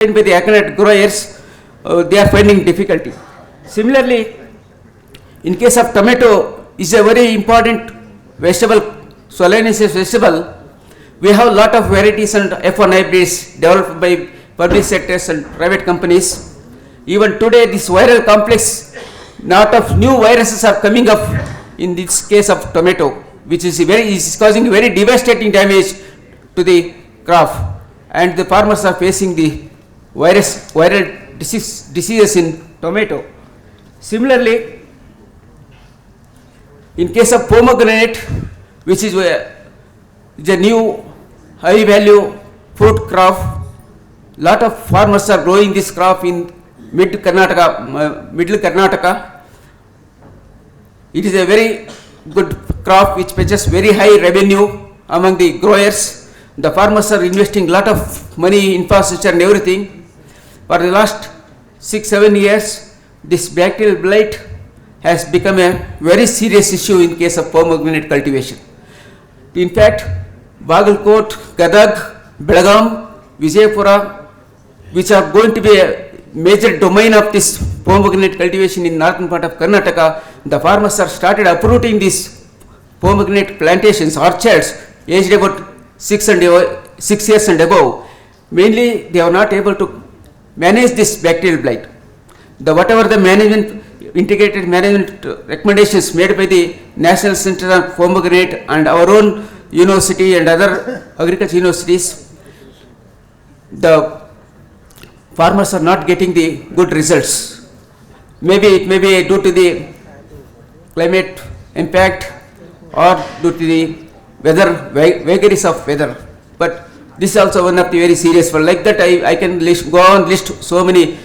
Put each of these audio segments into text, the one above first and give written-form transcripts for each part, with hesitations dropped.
by the coconut growers, they are finding difficulty. Similarly, in case of tomato, is a very important vegetable, solanaceous vegetable. We have a lot of varieties and F1 hybrids developed by public sectors and private companies. Even today, this viral complex, lot of new viruses are coming up in this case of tomato, which is causing very devastating damage to the crop, and the farmers are facing the viral diseases in tomato. Similarly, in case of pomegranate, which is a new high value fruit crop, lot of farmers are growing this crop in middle Karnataka. It is a very good crop which fetches very high revenue among the growers. The farmers are investing lot of money, infrastructure and everything. For the last 6-7 years, this bacterial blight has become a very serious issue in case of pomegranate cultivation. In fact, Bagalkot, Gadag, Belgaum, Vijaypura, which are going to be a major domain of this pomegranate cultivation in northern part of Karnataka, the farmers have started uprooting these pomegranate plantations, orchards, aged about 6 years and above. Mainly, they are not able to manage this bacterial blight. Whatever the management, integrated management recommendations made by the National Center on Pomegranate and our own university and other agriculture universities, the farmers are not getting the good results. Maybe it may be due to the climate impact or due to the weather, vagaries of weather. But this is also one of the very serious one. Like that, I can go on list so many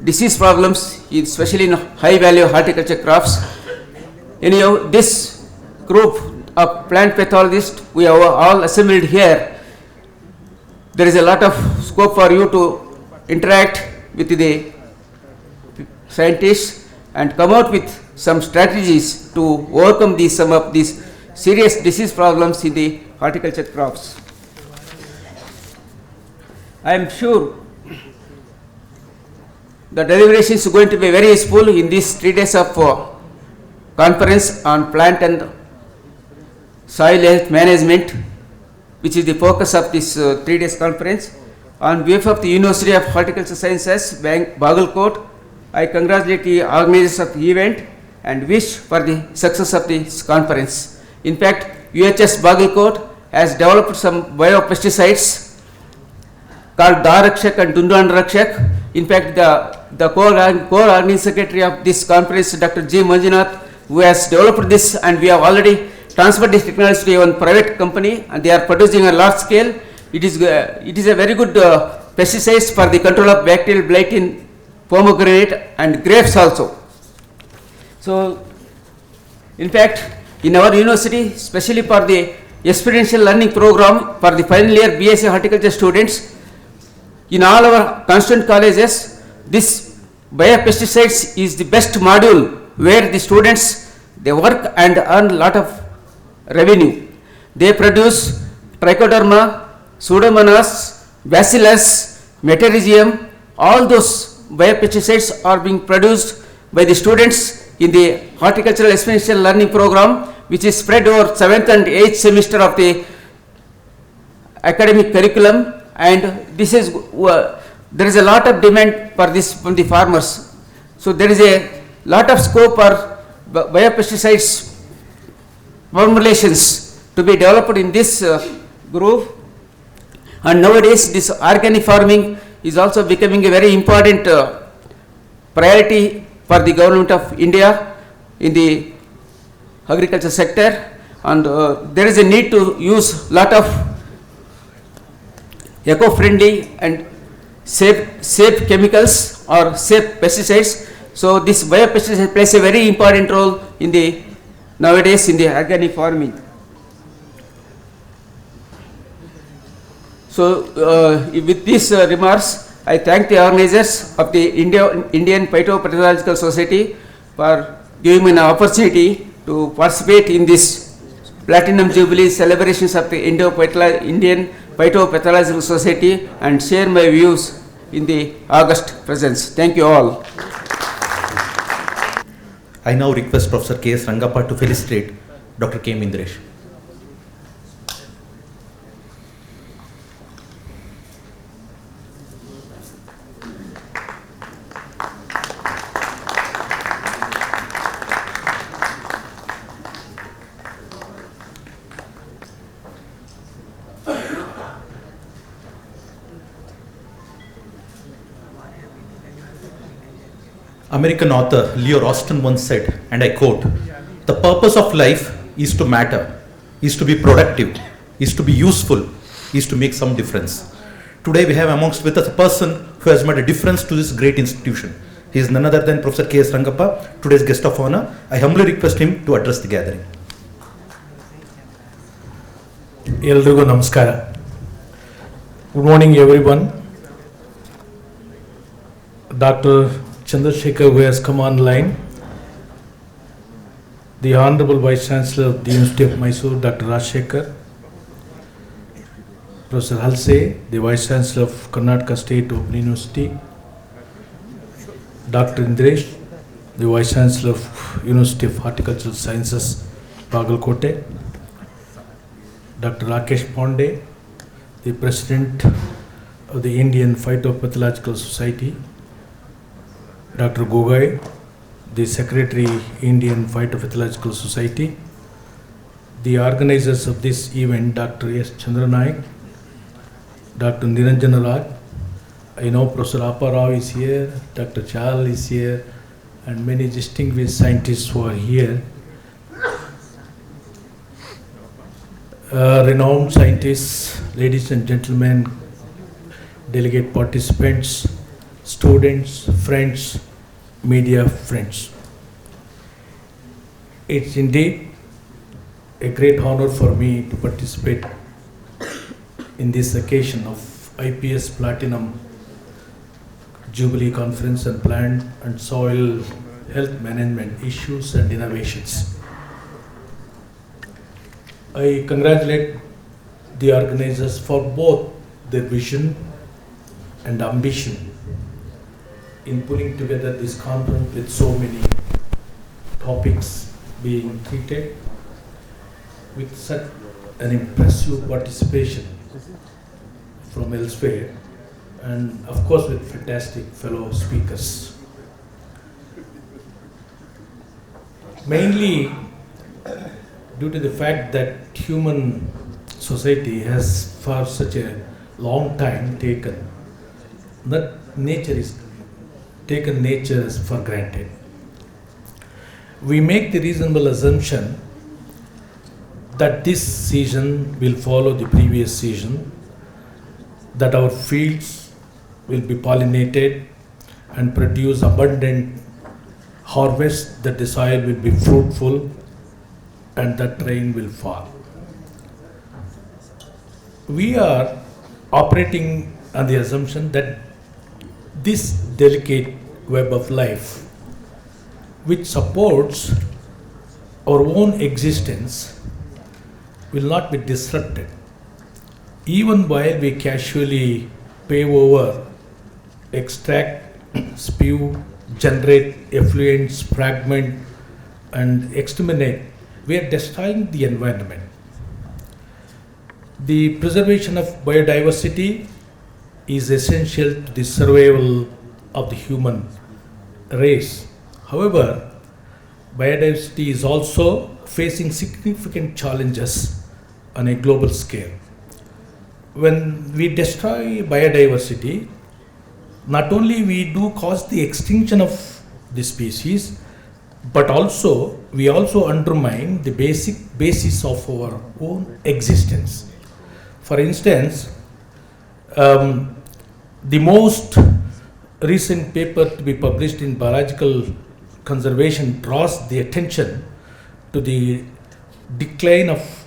disease problems, especially in high value horticulture crops. Anyhow, this group of plant pathologists we have all assembled here. There is a lot of scope for you to interact with the scientists and come out with some strategies to overcome some of these serious disease problems in the horticulture crops. I am sure the deliberation is going to be very useful in these 3 days of conference on plant and soil health management, which is the focus of this 3 days conference. On behalf of the University of Horticultural Sciences, Bagalkot, I congratulate the organizers of the event and wish for the success of this conference. In fact, UHS Bagalkot has developed some biopesticides called Darakshak and Dundan Rakshak. In fact, the co-organizing secretary of this conference, Dr. G. Manjunath, who has developed this, and we have already transferred this technology to a private company, and they are producing a large scale. It is a very good pesticides for the control of bacterial blight in pomegranate and grapes also. So, in fact, in our university, especially for the experiential learning program for the final year BSc horticulture students, in all our constituent colleges, this biopesticides is the best module where the students, they work and earn a lot of revenue. They produce trichoderma, Pseudomonas, Bacillus, Metarhizium. All those biopesticides are being produced by the students in the horticultural experiential learning program, which is spread over 7th and 8th semester of the academic curriculum. And this is there is a lot of demand for this from the farmers. So there is a lot of scope for biopesticides formulations to be developed in this group. And nowadays, this organic farming is also becoming a very important priority for the government of India in the agriculture sector. And there is a need to use lot of eco-friendly and safe chemicals or safe pesticides. So this biopesticide plays a very important role in the nowadays in the organic farming. So with these remarks, I thank the organizers of the Indian Phytopathological Society for giving me an opportunity to participate in this Platinum Jubilee celebrations of the Indian Phytopathological Society and share my views in the August presence. Thank you all. I now request Professor K.S. Rangappa to felicitate Dr. K. Mindresh. American author Leo Roston once said, and I quote, "The purpose of life is to matter, is to be productive, is to be useful, is to make some difference." Today we have amongst with us a person who has made a difference to this great institution. He is none other than Professor K.S. Rangappa, today's guest of honor. I humbly request him to address the gathering. Eldrigo Namaskara. Good morning, everyone. Dr. Chandrasekhar, who has come online, the Honorable Vice Chancellor of the University of Mysore, Dr. Rajshekhar, Professor Halse, the Vice Chancellor of Karnataka State Open University, Dr. Indresh, the Vice Chancellor of University of Horticultural Sciences, Bagalkote, Dr. Rakesh Pandey, the President of the Indian Phytopathological Society, Dr. Gogai, the Secretary, Indian Phytopathological Society, the organizers of this event, Dr. S. Chandranaik, Dr. Niranjana Raj. I know Professor Apparao is here, Dr. Chal is here, and many distinguished scientists who are here. Renowned scientists, ladies and gentlemen, delegate participants, students, friends, media friends. It's indeed a great honor for me to participate in this occasion of IPS Platinum Jubilee Conference on Plant and Soil Health Management Issues and Innovations. I congratulate the organizers for both their vision and ambition in pulling together this conference with so many topics being treated with such an impressive participation from elsewhere, and of course with fantastic fellow speakers. Mainly due to the fact that human society has for such a long time taken nature as for granted. We make the reasonable assumption that this season will follow the previous season, that our fields will be pollinated and produce abundant harvest, that the soil will be fruitful and that rain will fall. We are operating on the assumption that this delicate web of life, which supports our own existence, will not be disrupted, even while we casually pave over, extract, spew, generate effluents, fragment, and exterminate. We are destroying the environment. The preservation of biodiversity is essential to the survival of the human race. However, biodiversity is also facing significant challenges on a global scale. When we destroy biodiversity, not only we do cause the extinction of the species, but we also undermine the basis of our own existence. For instance, the most recent paper to be published in Biological Conservation draws the attention to the decline of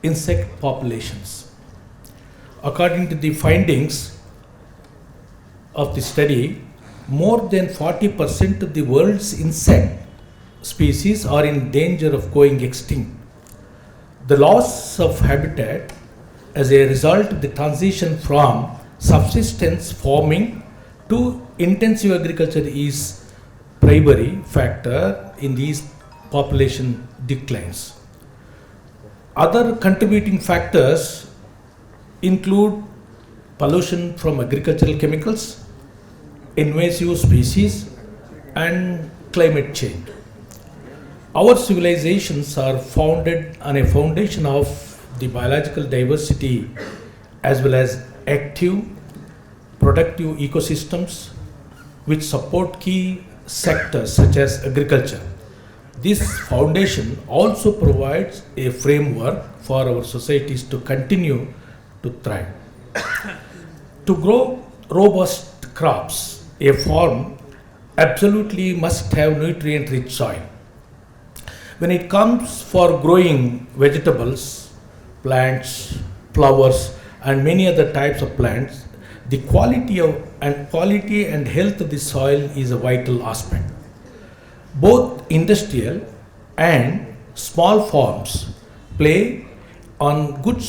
insect populations. According to the findings of the study, more than 40% of the world's insect species are in danger of going extinct. The loss of habitat as a result of the transition from subsistence farming Two, intensive agriculture is primary factor in these population declines. Other contributing factors include pollution from agricultural chemicals, invasive species, and climate change. Our civilizations are founded on a foundation of the biological diversity as well as active, productive ecosystems which support key sectors such as agriculture. This foundation also provides a framework for our societies to continue to thrive. To grow robust crops, a farm absolutely must have nutrient-rich soil. When it comes for growing vegetables, plants, flowers, and many other types of plants, the quality and health of the soil is a vital aspect. Both industrial and small farms rely on good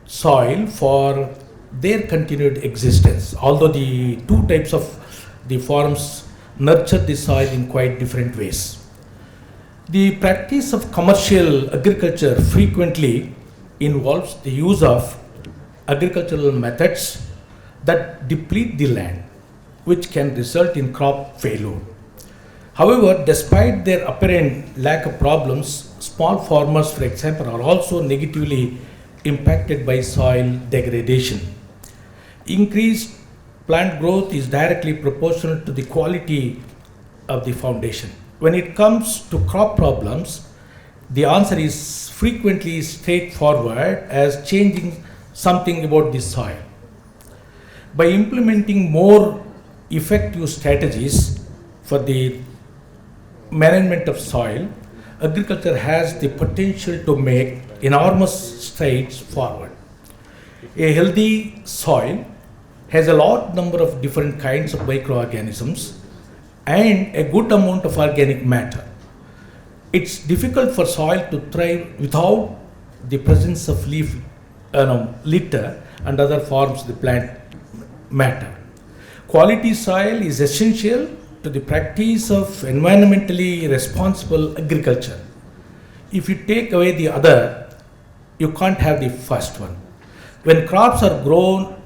soil for their continued existence. Although the two types of the farms nurture the soil in quite different ways. The practice of commercial agriculture frequently involves the use of agricultural methods that deplete the land, which can result in crop failure. However, despite their apparent lack of problems, small farmers, for example, are also negatively impacted by soil degradation. Increased plant growth is directly proportional to the quality of the foundation. When it comes to crop problems, the answer is frequently straightforward as changing something about the soil. By implementing more effective strategies for the management of soil, agriculture has the potential to make enormous strides forward. A healthy soil has a large number of different kinds of microorganisms and a good amount of organic matter. It's difficult for soil to thrive without the presence of litter and other forms of the plant matter. Quality soil is essential to the practice of environmentally responsible agriculture. If you take away the other, you can't have the first one. When crops are grown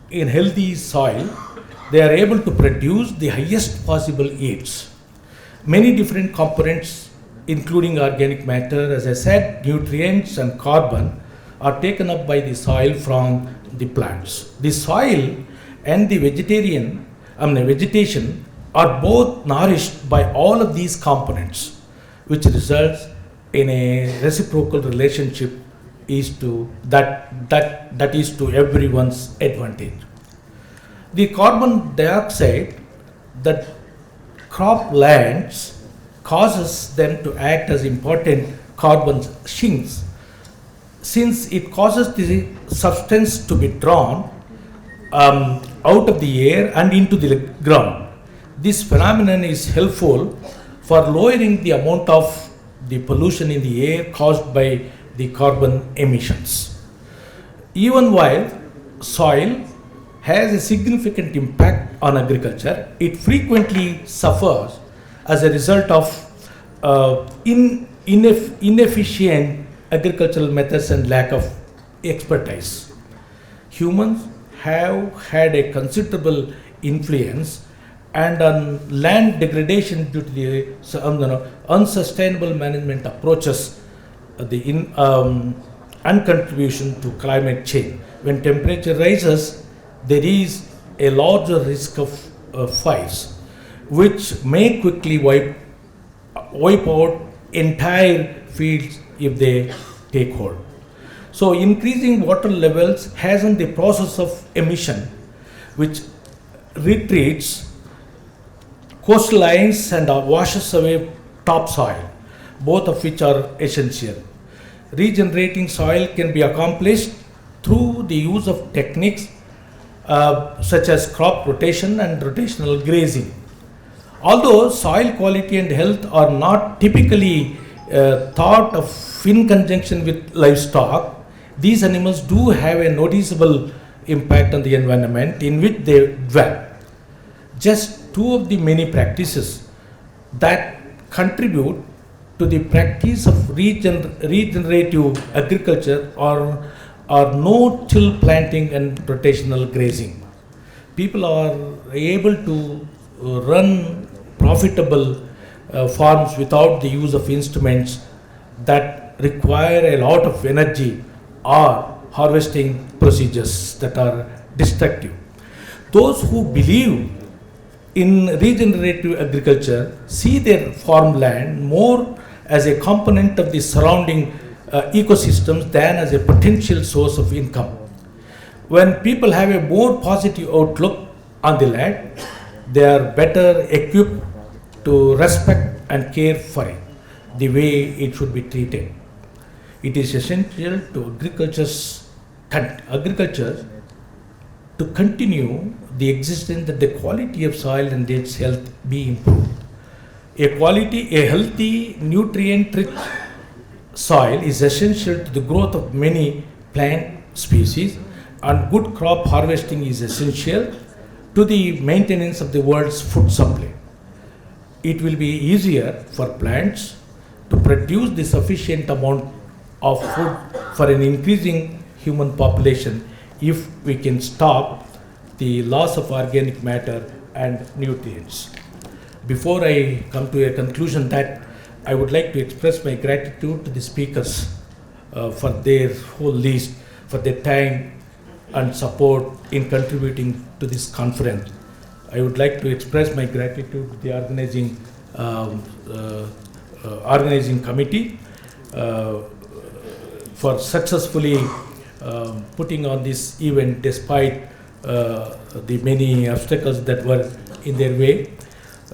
in healthy soil, they are able to produce the highest possible yields. Many different components, including organic matter, as I said, nutrients and carbon, are taken up by the soil from the plants. The soil and the vegetation are both nourished by all of these components, which results in a reciprocal relationship that is to everyone's advantage. The carbon dioxide that crop lands causes them to act as important carbon sinks, since it causes the substance to be drawn out of the air and into the ground. This phenomenon is helpful for lowering the amount of the pollution in the air caused by the carbon emissions. Even while soil has a significant impact on agriculture, it frequently suffers as a result of inefficient agricultural methods and lack of expertise. Humans have had a considerable influence and on land degradation due to the unsustainable management approaches and contribution to climate change. When temperature rises, there is a larger risk of fires, which may quickly wipe out entire fields if they take hold. So increasing water levels hasten the process of emission, which retreats coastlines and washes away topsoil, both of which are essential. Regenerating soil can be accomplished through the use of techniques such as crop rotation and rotational grazing. Although soil quality and health are not typically thought of in conjunction with livestock, these animals do have a noticeable impact on the environment in which they dwell. Just two of the many practices that contribute to the practice of regenerative agriculture are no-till planting and rotational grazing. People are able to run profitable farms without the use of instruments that require a lot of energy or harvesting procedures that are destructive. Those who believe in regenerative agriculture see their farmland more as a component of the surrounding ecosystems than as a potential source of income. When people have a more positive outlook on the land, they are better equipped to respect and care for it the way it should be treated. It is essential to agriculture to continue the existence that the quality of soil and its health be improved. A healthy, nutrient-rich soil is essential to the growth of many plant species, and good crop harvesting is essential to the maintenance of the world's food supply. It will be easier for plants to produce the sufficient amount of food for an increasing human population if we can stop the loss of organic matter and nutrients. Before I come to a conclusion, that I would like to express my gratitude to the speakers for their whole list, for their time and support in contributing to this conference. I would like to express my gratitude to the organizing committee for successfully putting on this event despite the many obstacles that were in their way.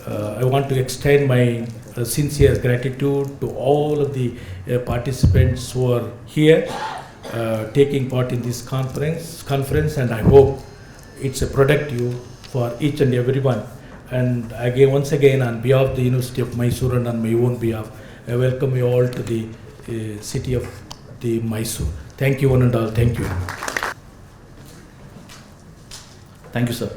I want to extend my sincere gratitude to all of the participants who are here taking part in this conference, and I hope it's a productive for each and everyone. And again, once again, on behalf of the University of Mysore and on my own behalf, I welcome you all to the city of the Mysore. Thank you one and all. Thank you. Thank you, sir.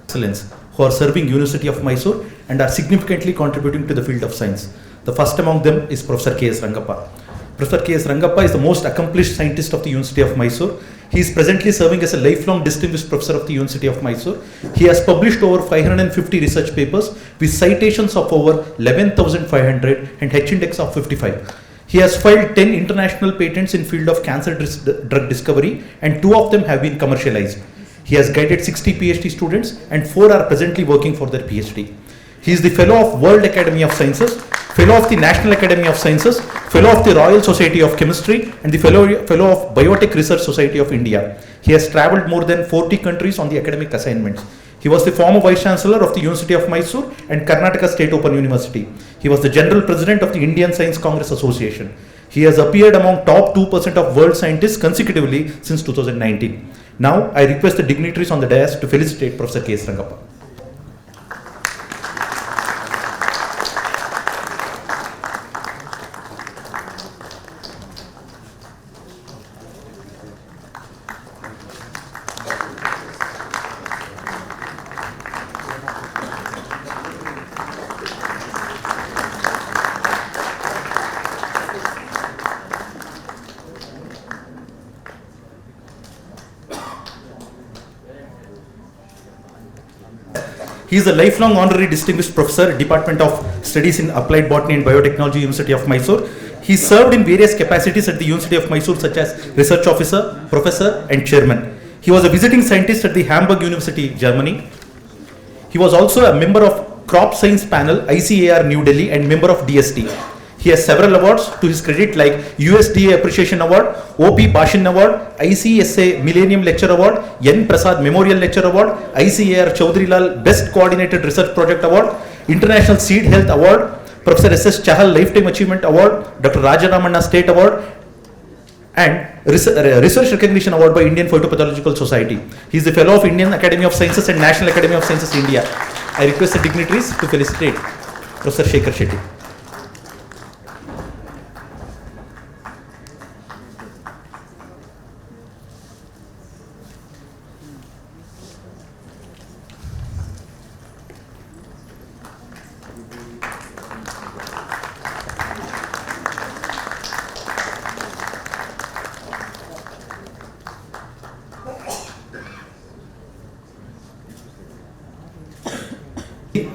Excellence, who are serving University of Mysore and are significantly contributing to the field of science. The first among them is Professor K.S. Rangappa. Professor K.S. Rangappa is the most accomplished scientist of the University of Mysore. He is presently serving as a lifelong distinguished professor of the University of Mysore. He has published over 550 research papers with citations of over 11,500 and H-index of 55. He has filed 10 international patents in field of cancer drug discovery, and 2 of them have been commercialized. He has guided 60 PhD students and 4 are presently working for their PhD. He is the Fellow of World Academy of Sciences, Fellow of the National Academy of Sciences, Fellow of the Royal Society of Chemistry, and the Fellow of Biotech Research Society of India. He has travelled more than 40 countries on the academic assignments. He was the former Vice Chancellor of the University of Mysore and Karnataka State Open University. He was the General President of the Indian Science Congress Association. He has appeared among top 2% of world scientists consecutively since 2019. Now, I request the dignitaries on the dais to felicitate Professor K.S. Rangappa. He is a lifelong honorary distinguished professor, Department of Studies in Applied Botany and Biotechnology, University of Mysore. He served in various capacities at the University of Mysore, such as research officer, professor, and chairman. He was a visiting scientist at the Hamburg University, Germany. He was also a member of Crop Science Panel, ICAR New Delhi, and member of DST. He has several awards to his credit, like USDA Appreciation Award, OP Bashin Award, ICSA Millennium Lecture Award, N. Prasad Memorial Lecture Award, ICAR Chaudhry Lal Best Coordinated Research Project Award, International Seed Health Award, Professor S.S. Chahal Lifetime Achievement Award, Dr. Rajaramanna State Award, and Research Recognition Award by Indian Phytopathological Society. He is the Fellow of Indian Academy of Sciences and National Academy of Sciences, India. I request the dignitaries to felicitate Professor Shekhar Shetty.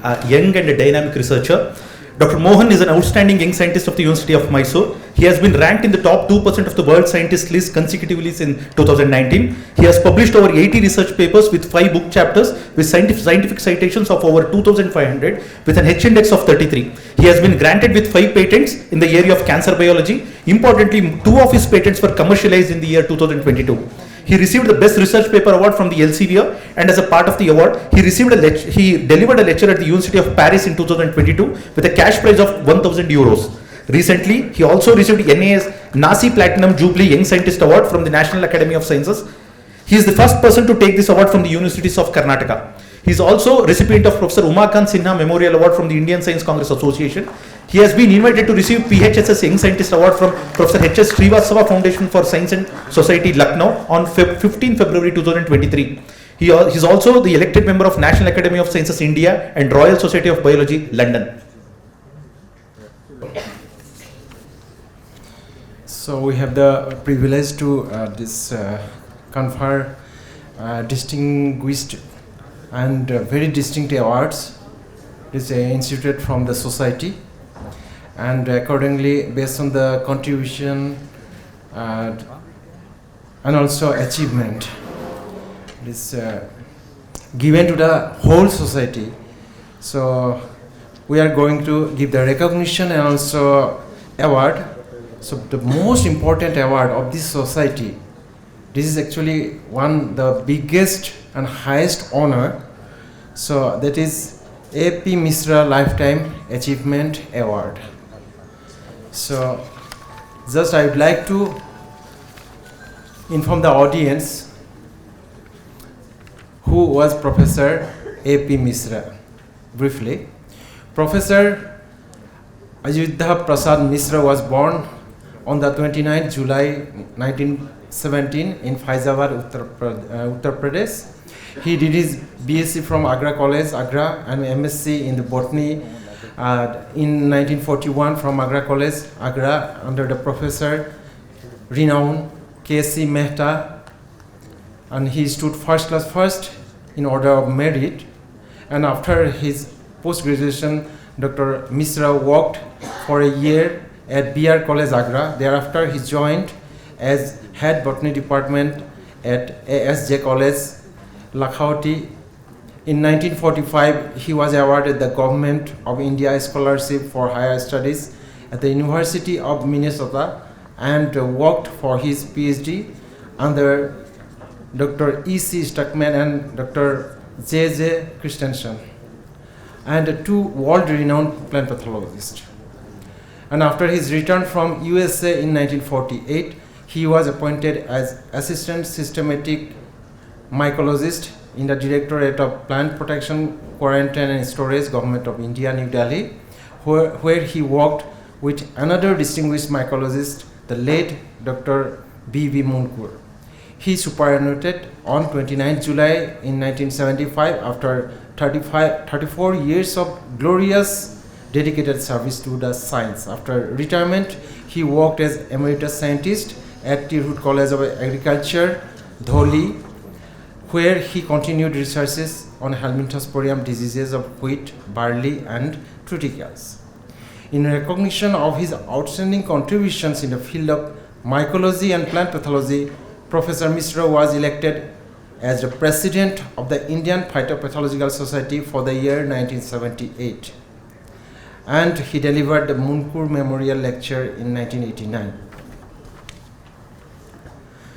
a young and a dynamic researcher. Dr. Mohan is an outstanding young scientist of the University of Mysore. He has been ranked in the top 2% of the world scientist list consecutively since 2019. He has published over 80 research papers with 5 book chapters with scientific citations of over 2,500 with an H-index of 33. He has been granted with 5 patents in the area of cancer biology. Importantly, 2 of his patents were commercialized in the year 2022. He received the Best Research Paper Award from the Elsevier, and as a part of the award, he delivered a lecture at the University of Paris in 2022 with a cash prize of 1,000 euros. Recently, he also received NA's NASI Platinum Jubilee Young Scientist Award from the National Academy of Sciences. He is the first person to take this award from the Universities of Karnataka. He is also recipient of Professor Umakant Sinha Memorial Award from the Indian Science Congress Association. He has been invited to receive PHSS Young Scientist Award from Professor H.S. Srivastava Foundation for Science and Society, Lucknow on 15 February 2023. He is also the elected member of National Academy of Sciences, India and Royal Society of Biology, London. So we have the privilege to confer distinguished and very distinct awards. This is instituted from the society, and accordingly based on the contribution and also achievement this given to the whole society. So we are going to give the recognition and also award. So the most important award of this society, this is actually the biggest and highest honor. So that is A.P. Misra Lifetime Achievement Award. So just I would like to inform the audience who was Professor A.P. Misra briefly. Professor Ajudha Prasad Misra was born on the 29th July 1917 in Faizabad, Uttar Pradesh. He did his BSc from Agra College, Agra, and MSc in the botany in 1941 from Agra College, Agra, under the professor renowned KSOU Mehta, and he stood first class first in order of merit. And after his post-graduation, Dr. Misra worked for a year at BR College, Agra. Thereafter, he joined as head botany department at ASJ College, Lakhauti. In 1945, he was awarded the Government of India Scholarship for Higher Studies at the University of Minnesota and worked for his PhD under Dr. E.C. Stuckman and Dr. J.J. Christensen, and 2 world-renowned plant pathologists. And after his return from USA in 1948, he was appointed as Assistant Systematic Mycologist in the Directorate of Plant Protection, Quarantine and Storage, Government of India, New Delhi, where he worked with another distinguished mycologist, the late Dr. B.V. Munkur. He superannuated on 29 July in 1975 after 34 years of glorious dedicated service to the science. After retirement, he worked as emeritus scientist at Tirhut College of Agriculture, Dholi, where he continued researches on helminthosporium diseases of wheat, barley, and triticales. In recognition of his outstanding contributions in the field of mycology and plant pathology, Professor Misra was elected as the president of the Indian Phytopathological Society for the year 1978. And he delivered the Munkur Memorial Lecture in 1989.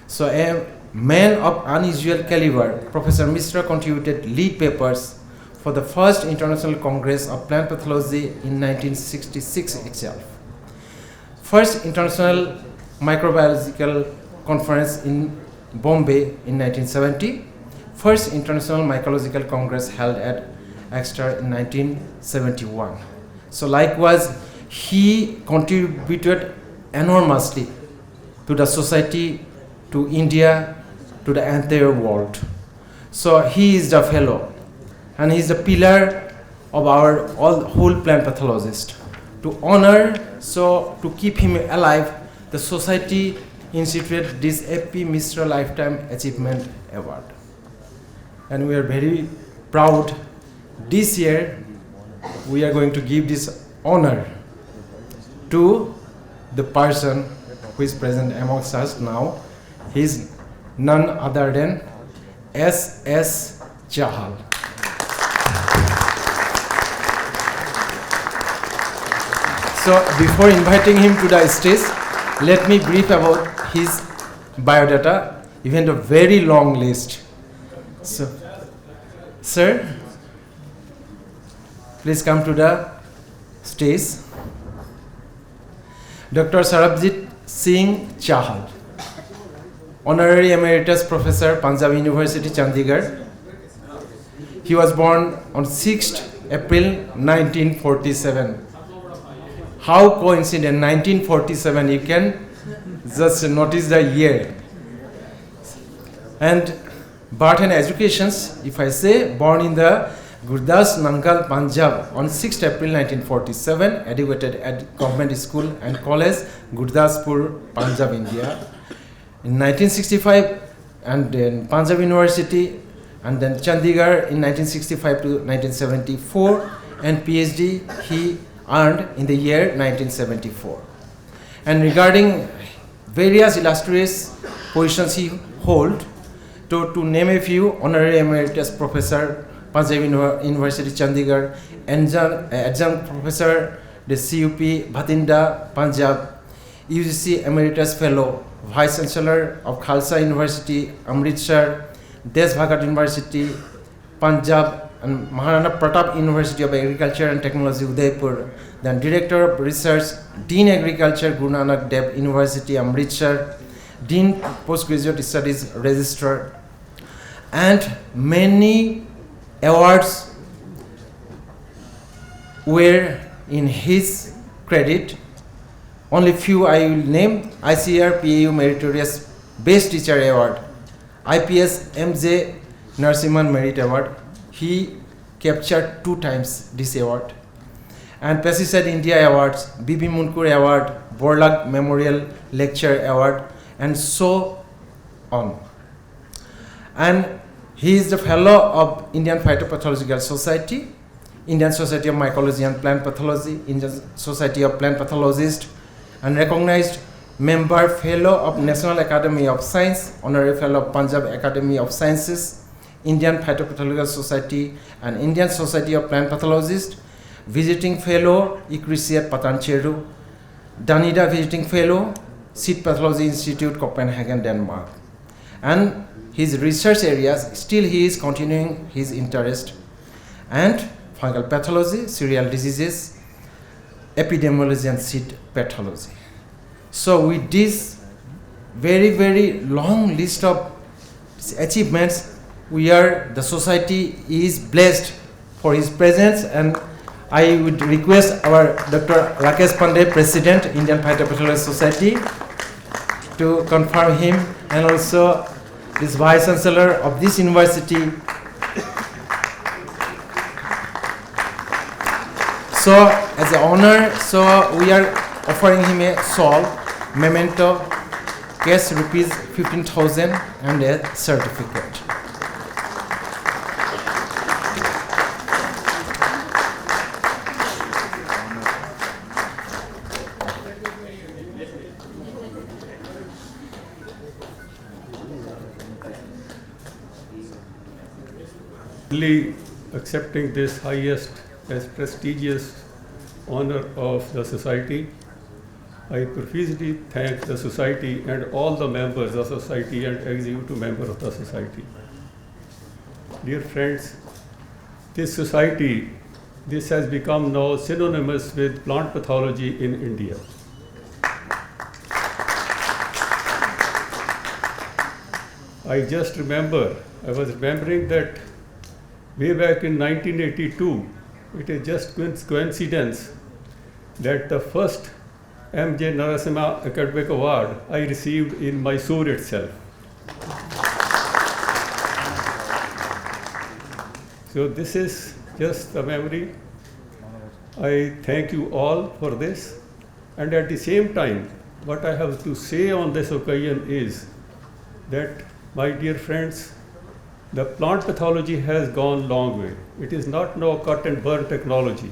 So a man of unusual caliber, Professor Misra contributed lead papers for the first International Congress of Plant Pathology in 1966 itself, first International Microbiological Conference in Bombay in 1970, first International Mycological Congress held at Exeter in 1971. So likewise, he contributed enormously to the society, to India, to the entire world. So he is the fellow, and he is the pillar of our whole plant pathologist. To honor, so to keep him alive, the society instituted this A.P. Misra Lifetime Achievement Award. And we are very proud this year we are going to give this honor to the person who is present amongst us now. He is none other than S.S. Chahal. So before inviting him to the stage, let me brief about his biodata, even a very long list. So, sir, please come to the stage. Dr. Sarabjit Singh Chahal, Honorary Emeritus Professor, Punjab University, Chandigarh. He was born on 6th April 1947. How coincident, 1947, you can just notice the year. And birth and educations, if I say, born in the Gurdas Nangal, Punjab on 6th April 1947, educated at government school and college, Gurdaspur, Punjab, India. In 1965, and then Punjab University, and then Chandigarh in 1965 to 1974, and PhD he earned in the year 1974. And regarding various illustrious positions he hold, to name a few: Honorary Emeritus Professor, Punjab University, Chandigarh, Adjunct Professor, the CUP, Bhatinda, Punjab, UGC Emeritus Fellow, Vice Chancellor of Khalsa University, Amritsar, Desh Bhagat University, Punjab, and Maharana Pratap University of Agriculture and Technology, Udaipur, then Director of Research, Dean Agriculture, Guru Nanak Dev University, Amritsar, Dean Postgraduate Studies Registrar, and many awards were in his credit. Only few I will name: ICR PAU Meritorious Best Teacher Award, IPS MJ Narasimhan Merit Award. He captured 2 times this award. And Pesticide India Awards, BB Munkur Award, Borlaug Memorial Lecture Award, and so on. And he is the fellow of Indian Phytopathological Society, Indian Society of Mycology and Plant Pathology, Indian Society of Plant Pathologists, and recognized member fellow of National Academy of Science, honorary fellow of Punjab Academy of Sciences, Indian Phytopathological Society, and Indian Society of Plant Pathologists, visiting fellow, Ecclesiat Patancheru, Danida visiting fellow, Seed Pathology Institute, Copenhagen, Denmark. And his research areas, still he is continuing his interest, and fungal pathology, cereal diseases, epidemiology, and seed pathology. So with this very, very long list of achievements, the society is blessed for his presence, and I would request our Dr. Rakesh Pandey, President, Indian Phytopathological Society, to confirm him, and also this Vice Chancellor of this university. So as an honor, so we are offering him a shawl, memento, cash rupees 15,000, and a certificate. Accepting this highest as prestigious honor of the society, I profusely thank the society and all the members of the society and executive member of the society. Dear friends, this society, this has become now synonymous with plant pathology in India. I just remember, I was remembering that way back in 1982, it is just coincidence that the first M.J. Narasimha Academic Award I received in Mysore itself. So this is just a memory. I thank you all for this. And at the same time, what I have to say on this occasion is that, my dear friends, the plant pathology has gone long way. It is not no cut and burn technology.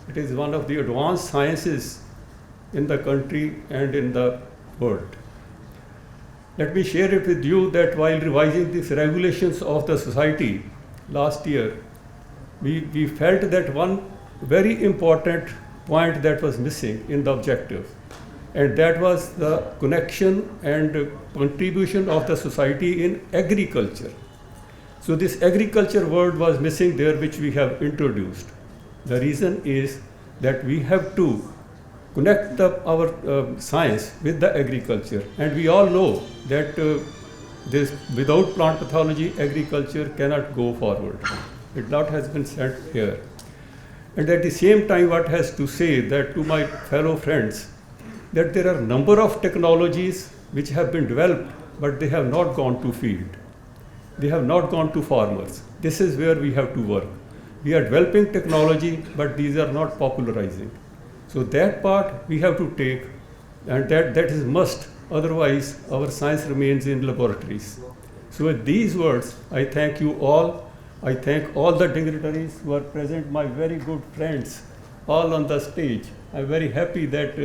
It is one of the advanced sciences in the country and in the world. Let me share it with you that while revising these regulations of the society last year, we felt that one very important point that was missing in the objective, and that was the connection and contribution of the society in agriculture. So this agriculture word was missing there, which we have introduced. The reason is that we have to connect our science with the agriculture, and we all know that this without plant pathology, agriculture cannot go forward. It lot has been said here. And at the same time, what has to say that to my fellow friends, that there are a number of technologies which have been developed, but they have not gone to field. They have not gone to farmers. This is where we have to work. We are developing technology, but these are not popularizing. So that part we have to take, and that is must. Otherwise, our science remains in laboratories. So with these words, I thank you all. I thank all the dignitaries who are present, my very good friends, all on the stage. I'm very happy that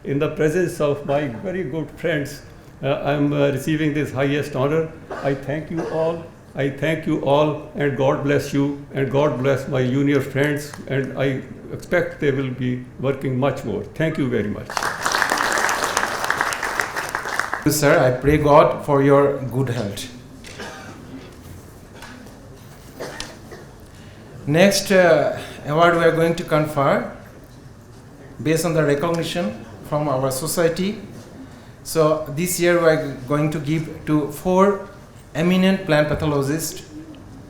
in the presence of my very good friends, I'm receiving this highest honor. I thank you all. I thank you all, and God bless you, and God bless my junior friends, and I expect they will be working much more. Thank you very much. Sir, I pray God for your good health. Next award we are going to confer based on the recognition from our society. So this year we are going to give to 4 eminent plant pathologists,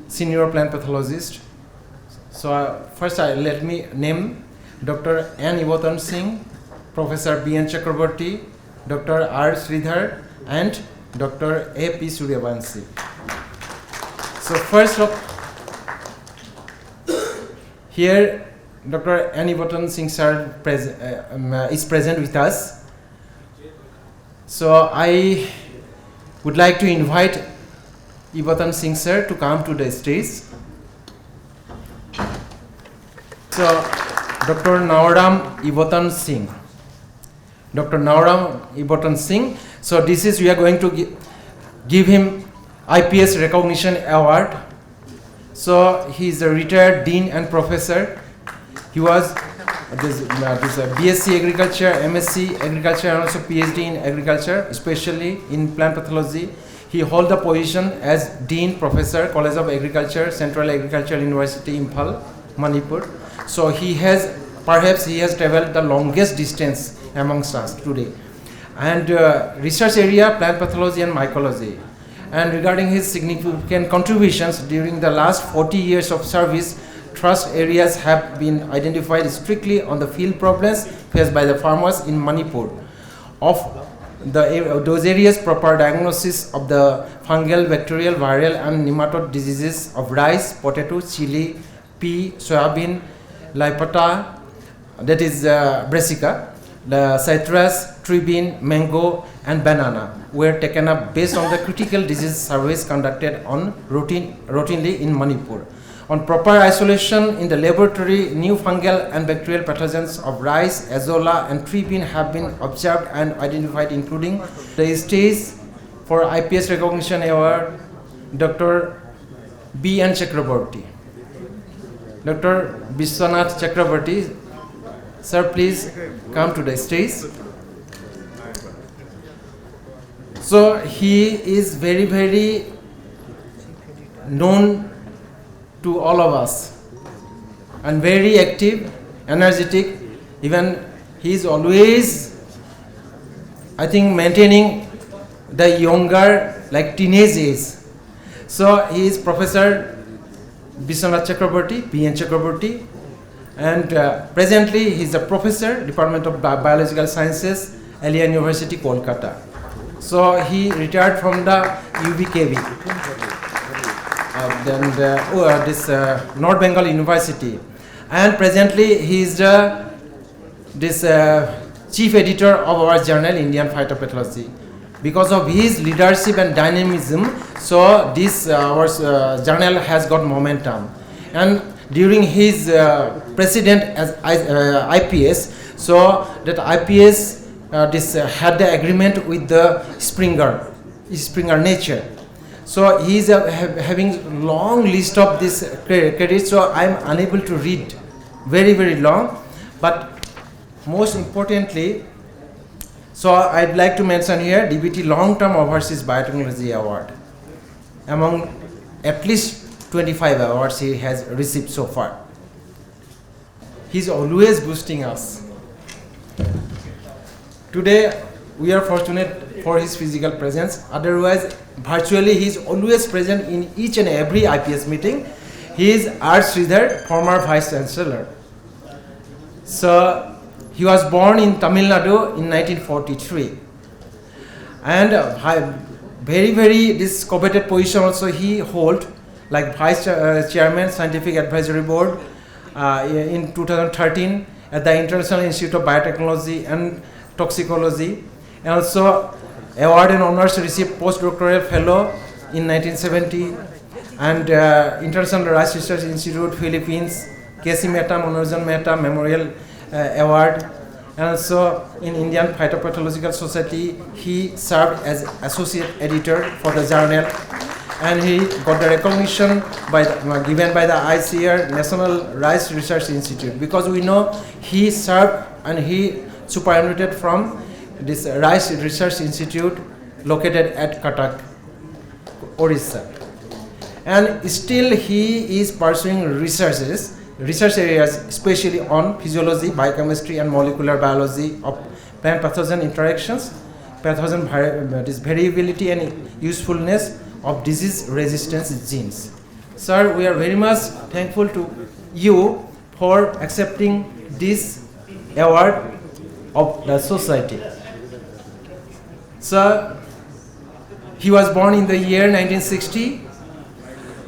senior plant pathologists. So first let me name Dr. N. Ivotan Singh, Professor B. N. Chakraborty, Dr. R. Sridhar, and Dr. A. P. Suryavanshi. So first of here, Dr. N. Ivotan Singh sir is present with us. So I would like to invite Ivotan Singh sir to come to the stage. So Dr. Naoram Ivotan Singh. Dr. Naoram Ivotan Singh. So this is, we are going to give him IPS recognition award. So he is a retired dean and professor. He was BSc Agriculture, MSc Agriculture, and also PhD in Agriculture, especially in plant pathology. He held the position as Dean Professor, College of Agriculture, Central Agricultural University, Imphal, Manipur. So he has, perhaps he has traveled the longest distance amongst us today. And research area, plant pathology and mycology. And regarding his significant contributions during the last 40 years of service, thrust areas have been identified strictly on the field problems faced by the farmers in Manipur. Of those areas, proper diagnosis of the fungal, bacterial, viral and nematode diseases of rice, potato, chili, pea, soybean, lipata, that is brassica, the citrus, tree bean, mango and banana were taken up based on the critical disease surveys conducted on routinely in Manipur. On proper isolation in the laboratory, new fungal and bacterial pathogens of rice, azolla and tree bean have been observed and identified, including the stage for IPS recognition award, Dr. B. N. Chakraborty. Dr. Biswanath Chakraborty, sir, please come to the stage. So he is very, very known to all of us and very active, energetic. Even he is always, I think, maintaining the younger, like teenage age. So he is Professor Biswanath Chakraborty, B. N. Chakraborty, and presently he is a professor, Department of Biological Sciences, Aliyah University, Kolkata. So he retired from the UBKV, this North Bengal University, and presently he is the chief editor of our journal, Indian Phytopathology. Because of his leadership and dynamism, so this our journal has got momentum. And during his president as IPS, so that IPS had the agreement with the Springer Nature. So he is having long list of this credit. So I am unable to read very long, but most importantly, so I'd like to mention here DBT Long-Term Overseas Biotechnology Award. Among at least 25 awards he has received so far. He's always boosting us. Today we are fortunate for his physical presence. Otherwise, virtually he is always present in each and every IPS meeting. He is R. Sridhar, former Vice Chancellor. So he was born in Tamil Nadu in 1943. And very this coveted position also he hold, like Vice Chairman, Scientific Advisory Board in 2013 at the International Institute of Biotechnology and Toxicology. And also award and honors received postdoctoral fellow in 1970 and International Rice Research Institute, Philippines, KSOU Mehta Memorial Award. And also in Indian Phytopathological Society, he served as associate editor for the journal, and he got the recognition given by the ICR, National Rice Research Institute, because we know he served and he superannuated from this Rice Research Institute located at Cuttack, Orissa. And still he is pursuing research areas, especially on physiology, biochemistry, and molecular biology of plant pathogen interactions, pathogen variability, and usefulness of disease resistance genes. Sir, we are very much thankful to you for accepting this award of the society. Sir, he was born in the year 1960,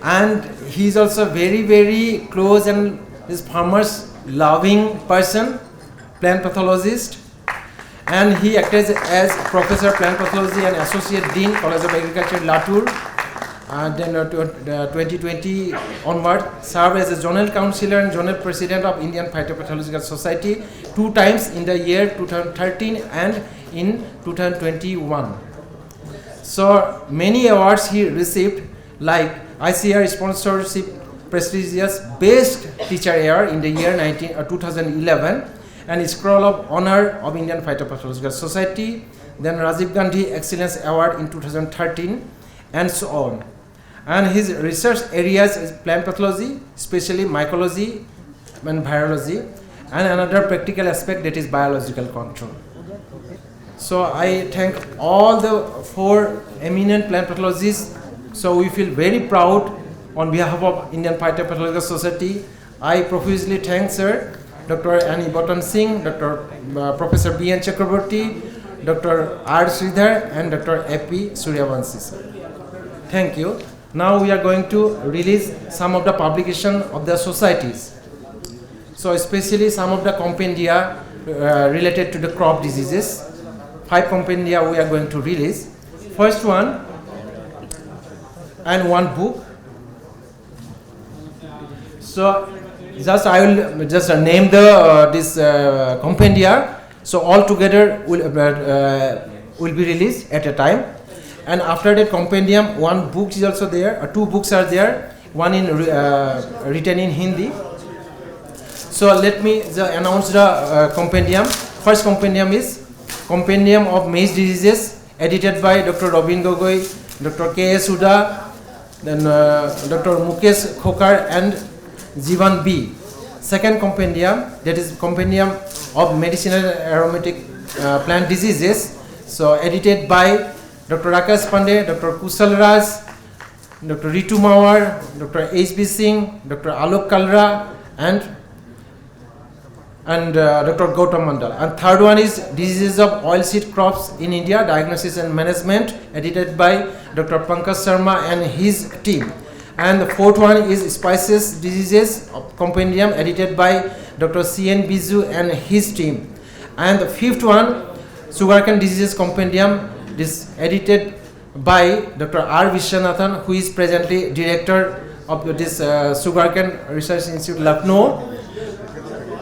and he is also very close and is farmers loving person, plant pathologist, and he acted as professor plant pathology and associate dean College of Agriculture Latur, and then 2020 onward served as a zonal councillor and zonal president of Indian Phytopathological Society 2 times in the year 2013 and in 2021. So many awards he received, like ICR sponsorship prestigious Best Teacher Award in the year 2011 and Scroll of Honor of Indian Phytopathological Society, then Rajiv Gandhi Excellence Award in 2013, and so on. And his research areas is plant pathology, especially mycology and virology, and another practical aspect, that is biological control. So I thank all the 4 eminent plant pathologists. So we feel very proud on behalf of Indian Phytopathological Society. I profusely thank Sir Dr. Annie Botton Singh, Dr. Professor B.N. Chakraborty, Dr. R. Sridhar, and Dr. A.P. Suryavanshi, sir. Thank you. Now we are going to release some of the publication of the societies. So especially some of the compendia related to the crop diseases. 5 compendia we are going to release. First one, and 1 book. So just I will just name the this compendia. So all together will be released at a time. And after that compendium, 1 book is also there. 2 books are there. One in written in Hindi. So let me announce the compendium. First compendium is Compendium of Maize Diseases, edited by Dr. Robin Gogoi, Dr. KSOU, then Dr. Mukesh Khokar and Jivan B. Second compendium, that is Compendium of Medicinal Aromatic Plant Diseases, so edited by Dr. Rakesh Pandey, Dr. Kusal Raj, Dr. Ritu Mawar, Dr. H.B. Singh, Dr. Alok Kalra, and Dr. Gautam Mandal. And third one is Diseases of Oilseed Crops in India, Diagnosis and Management, edited by Dr. Pankaj Sharma and his team. And the fourth one is Spices Diseases Compendium, edited by Dr. C.N. Biju and his team. And the fifth one, Sugarcane Diseases Compendium, This edited by Dr. R. Vishwanathan, who is presently director of this Sugarcane Research Institute, Lucknow.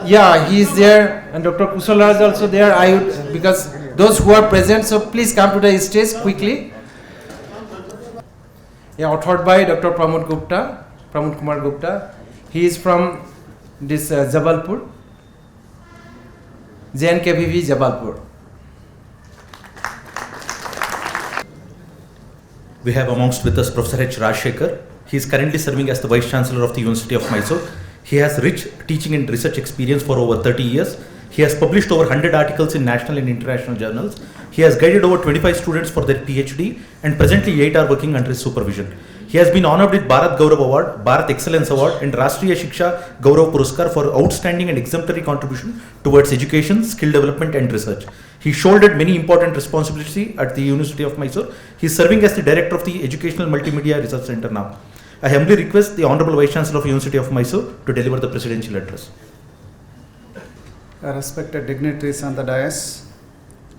Yeah, he is there, and Dr. Kusala is also there. I would, because those who are present, so please come to the stage quickly. Yeah, authored by Dr. Pramod Kumar Gupta. He is from this Jabalpur, JNKVV Jabalpur. We have amongst with us Professor H. Rajshekhar. He is currently serving as the Vice Chancellor of the University of Mysore. He has rich teaching and research experience for over 30 years. He has published over 100 articles in national and international journals. He has guided over 25 students for their PhD, and presently 8 are working under his supervision. He has been honored with Bharat Gaurav Award, Bharat Excellence Award, and Rashtriya Shiksha Gaurav Puruskar for outstanding and exemplary contribution towards education, skill development, and research. He shouldered many important responsibilities at the University of Mysore. He is serving as the Director of the Educational Multimedia Research Center now. I humbly request the Honorable Vice Chancellor of University of Mysore to deliver the Presidential Address. Respected dignitaries on the dais,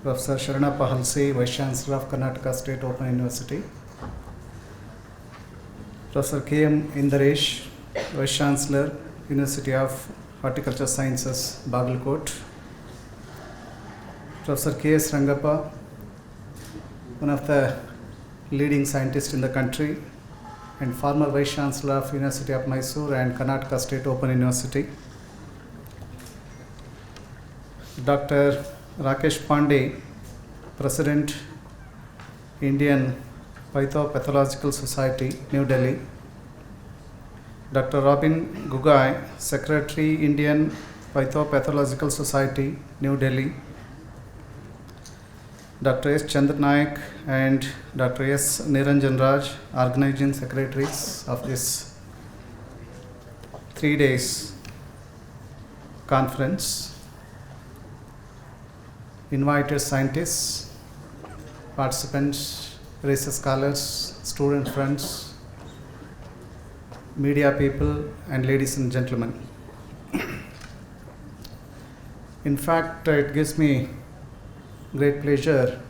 Professor Sharanappa Halse, Vice Chancellor of Karnataka State Open University, Professor K.M. Indaresh, Vice Chancellor, University of Horticulture Sciences, Bagalkot, Professor K.S. Rangappa, one of the leading scientists in the country and former Vice Chancellor of University of Mysore and Karnataka State Open University, Dr. Rakesh Pandey, President, Indian Phytopathological Society, New Delhi, Dr. Robin Gugai, Secretary, Indian Phytopathological Society, New Delhi, Dr. S. Chandranaik and Dr. S. Niranjan Raj, organizing secretaries of this 3 days conference, invited scientists, participants, research scholars, student friends, media people, and ladies and gentlemen. In fact, it gives me great pleasure,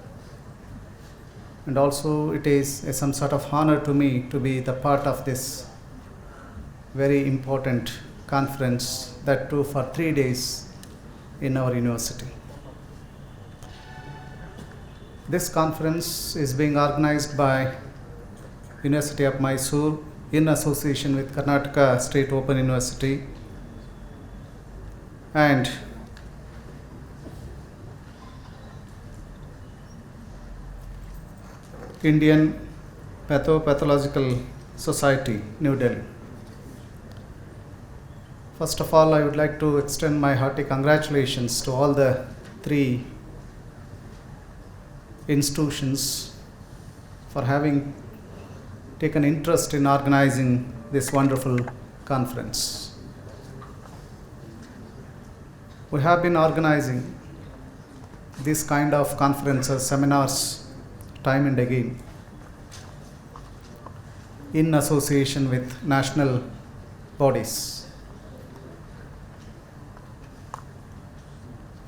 and also it is some sort of honor to me to be the part of this very important conference, that too for 3 days in our university. This conference is being organized by University of Mysore in association with Karnataka State Open University and Indian Phytopathological Society, New Delhi. First of all, I would like to extend my hearty congratulations to all the 3 institutions for having taken interest in organizing this wonderful conference. We have been organizing this kind of conferences, seminars, time and again in association with national bodies.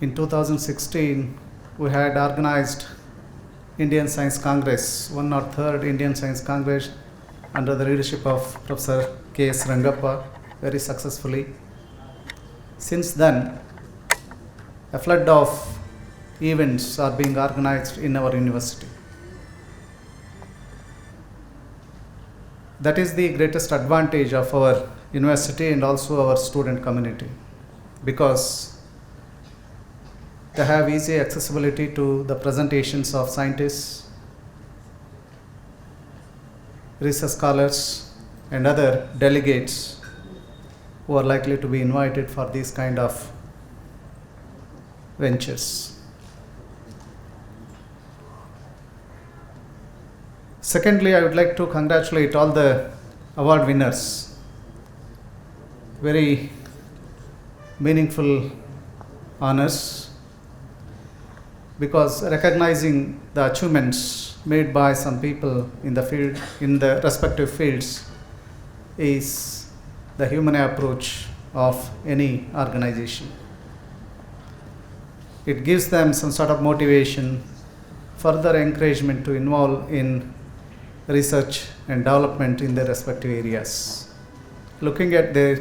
In 2016, we had organized Indian Science Congress, 103rd Indian Science Congress under the leadership of Professor K.S. Rangappa, very successfully. Since then, a flood of events are being organized in our university. That is the greatest advantage of our university and also our student community, because they have easy accessibility to the presentations of scientists, research scholars, and other delegates who are likely to be invited for these kind of ventures. Secondly, I would like to congratulate all the award winners. Very meaningful honors, because recognizing the achievements made by some people in the field, in the respective fields, is the human approach of any organization. It gives them some sort of motivation further encouragement to involve in research and development in their respective areas. Looking at their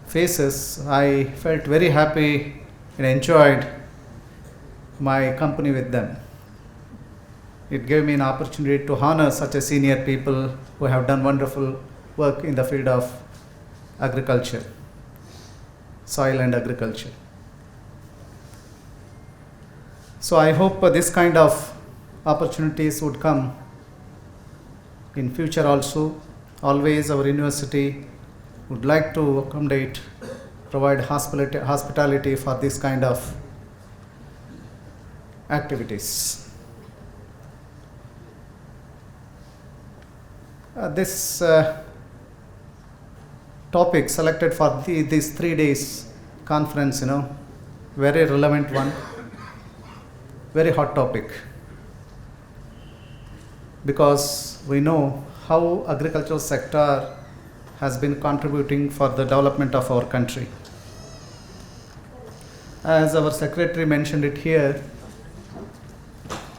faces, I felt very happy and enjoyed my company with them. It gave me an opportunity to honor such a senior people who have done wonderful work in the field of agriculture, soil and agriculture. So I hope this kind of opportunities would come in future also. Always our university would like to accommodate, provide hospitality for this kind of activities. This topic selected for these 3 days conference, very relevant one, very hot topic, because we know how agricultural sector has been contributing for the development of our country. As our secretary mentioned it here,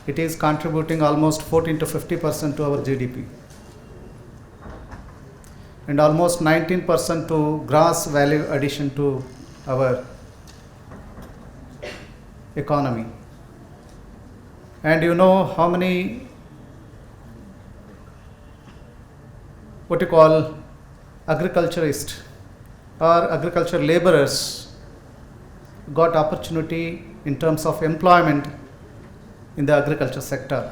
it is contributing almost 14 to 50% to our GDP and almost 19% to gross value addition to our economy. And you know how many agriculturists or agriculture laborers got opportunity in terms of employment in the agriculture sector.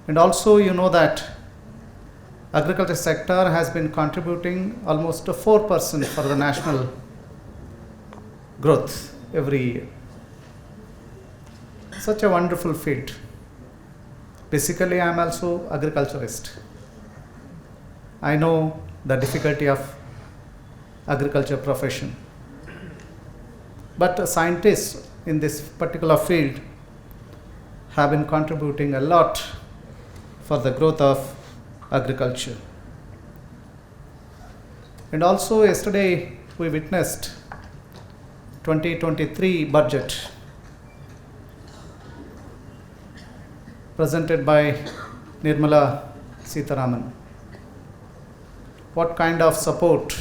And also you know that agriculture sector has been contributing almost to 4% for the national growth every year. Such a wonderful field. Basically, I am also agriculturist. I know the difficulty of agriculture profession. But scientists in this particular field have been contributing a lot for the growth of agriculture. And also yesterday we witnessed 2023 budget presented by Nirmala Sitharaman. What kind of support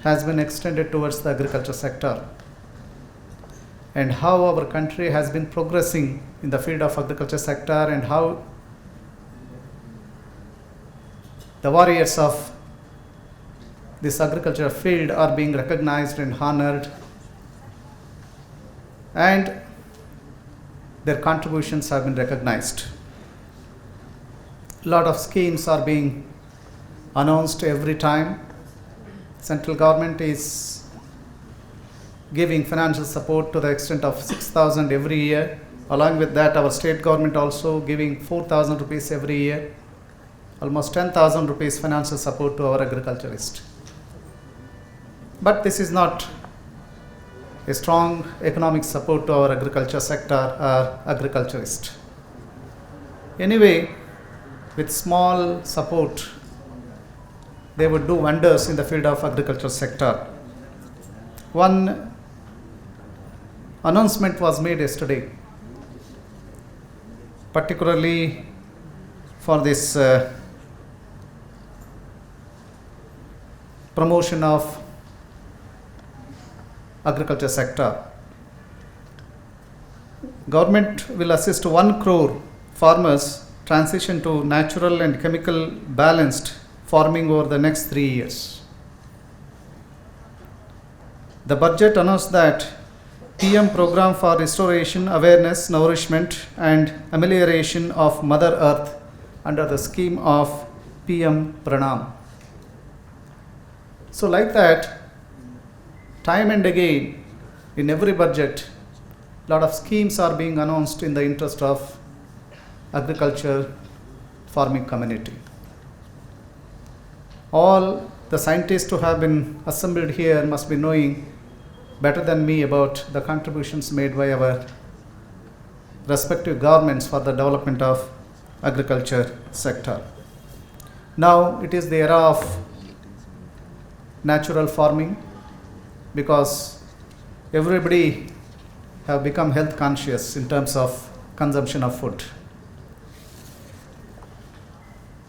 has been extended towards the agriculture sector, and how our country has been progressing in the field of agriculture sector, and how the warriors of this agriculture field are being recognized and honored, and their contributions have been recognized. A lot of schemes are being announced every time. Central government is giving financial support to the extent of 6,000 every year. Along with that, our state government also giving 4,000 rupees every year. Almost 10,000 rupees financial support to our agriculturists. But this is not a strong economic support to our agriculture sector or agriculturist. Anyway, with small support, they would do wonders in the field of agriculture sector. One announcement was made yesterday, particularly for this promotion of agriculture sector. Government will assist 1 crore farmers transition to natural and chemical balanced farming over the next 3 years. The budget announced that PM program for restoration, awareness, nourishment and amelioration of Mother Earth under the scheme of PM Pranam. So like that, time and again in every budget, lot of schemes are being announced in the interest of agriculture farming community. All the scientists who have been assembled here must be knowing better than me about the contributions made by our respective governments for the development of agriculture sector. Now it is the era of natural farming, because everybody have become health conscious in terms of consumption of food.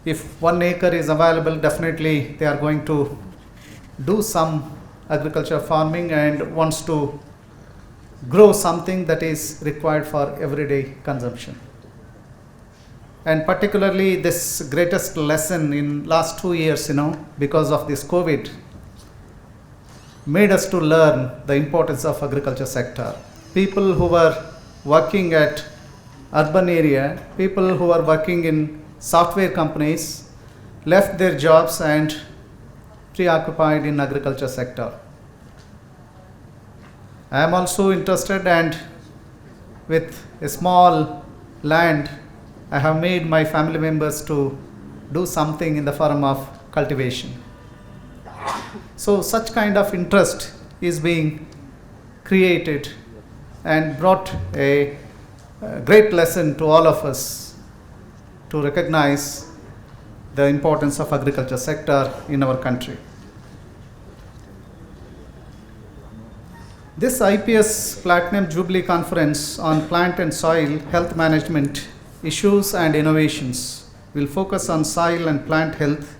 If 1 acre is available, definitely they are going to do some agriculture farming and wants to grow something that is required for everyday consumption. And particularly this greatest lesson in last 2 years, because of this COVID, made us to learn the importance of agriculture sector. People who were working at urban area, people who are working in software companies left their jobs and preoccupied in agriculture sector. I am also interested, and with a small land, I have made my family members to do something in the form of cultivation. So such kind of interest is being created and brought a great lesson to all of us to recognize the importance of agriculture sector in our country. This IPS Platinum Jubilee Conference on Plant and Soil Health Management Issues and Innovations will focus on soil and plant health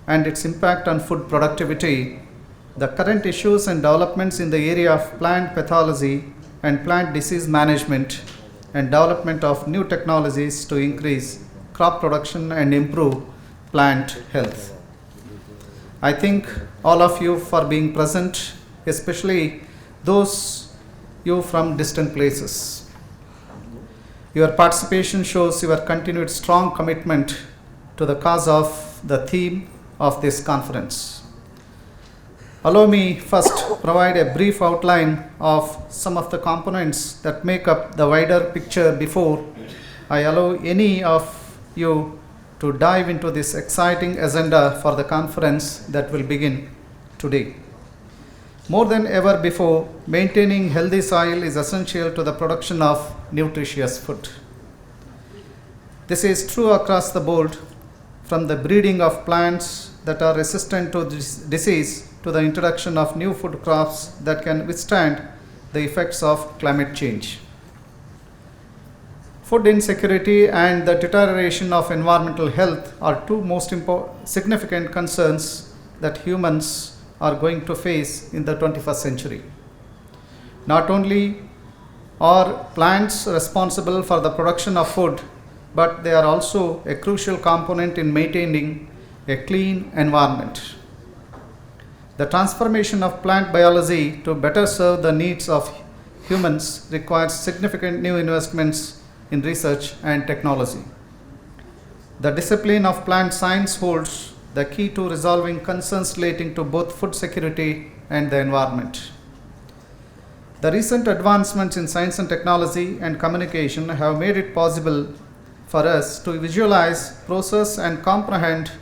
and its impact on food productivity, the current issues and developments in the area of plant pathology and plant disease management, and development of new technologies to increase crop production and improve plant health. I thank all of you for being present, especially those you from distant places. Your participation shows your continued strong commitment to the cause of the theme of this conference. Allow me first provide a brief outline of some of the components that make up the wider picture before I allow any of you to dive into this exciting agenda for the conference that will begin today. More than ever before, maintaining healthy soil is essential to the production of nutritious food. This is true across the board, from the breeding of plants that are resistant to disease to the introduction of new food crops that can withstand the effects of climate change. Food insecurity and the deterioration of environmental health are two most significant concerns that humans are going to face in the 21st century. Not only are plants responsible for the production of food, but they are also a crucial component in maintaining a clean environment. The transformation of plant biology to better serve the needs of humans requires significant new investments in research and technology. The discipline of plant science holds the key to resolving concerns relating to both food security and the environment. The recent advancements in science and technology and communication have made it possible for us to visualize, process, and comprehend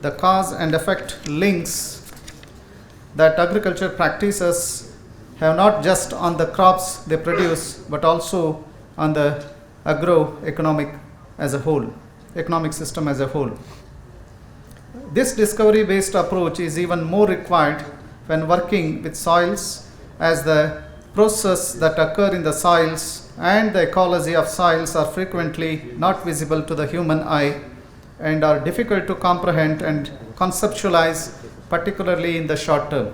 the cause and effect links that agriculture practices have not just on the crops they produce, but also on the agroeconomic as a whole, economic system as a whole. This discovery-based approach is even more required when working with soils, as the processes that occur in the soils and the ecology of soils are frequently not visible to the human eye and are difficult to comprehend and conceptualize, particularly in the short term.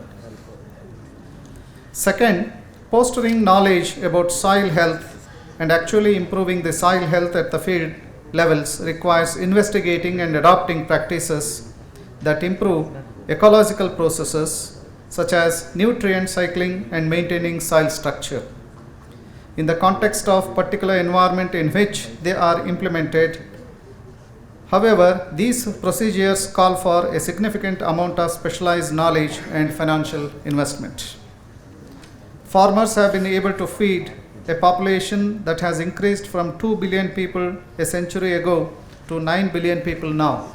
Second, fostering knowledge about soil health and actually improving the soil health at the field levels requires investigating and adopting practices that improve ecological processes such as nutrient cycling and maintaining soil structure in the context of particular environment in which they are implemented. However, these procedures call for a significant amount of specialized knowledge and financial investment. Farmers have been able to feed a population that has increased from 2 billion people a century ago to 9 billion people now,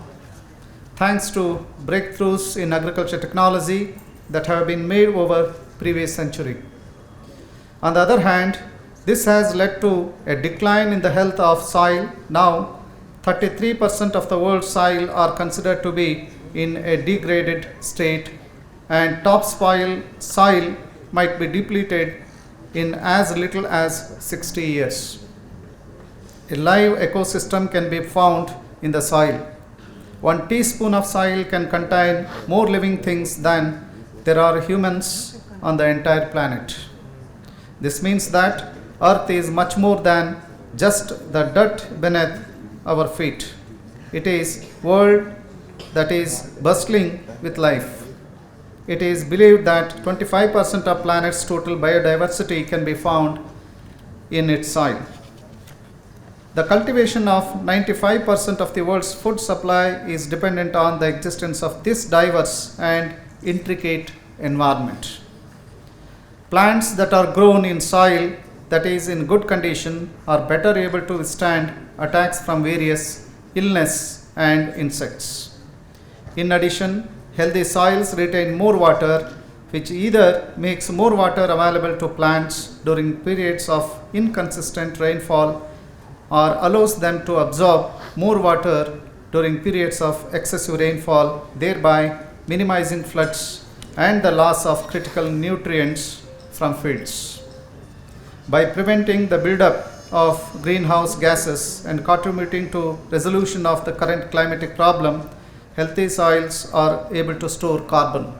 thanks to breakthroughs in agriculture technology that have been made over previous century. On the other hand, this has led to a decline in the health of soil. Now, 33% of the world's soil are considered to be in a degraded state, and topsoil soil might be depleted in as little as 60 years. A live ecosystem can be found in the soil. 1 teaspoon of soil can contain more living things than there are humans on the entire planet. This means that Earth is much more than just the dirt beneath our feet. It is a world that is bustling with life. It is believed that 25% of planet's total biodiversity can be found in its soil. The cultivation of 95% of the world's food supply is dependent on the existence of this diverse and intricate environment. Plants that are grown in soil that is in good condition are better able to withstand attacks from various illness and insects. In addition, healthy soils retain more water, which either makes more water available to plants during periods of inconsistent rainfall or allows them to absorb more water during periods of excessive rainfall, thereby minimizing floods and the loss of critical nutrients from fields. By preventing the buildup of greenhouse gases and contributing to resolution of the current climatic problem, healthy soils are able to store carbon.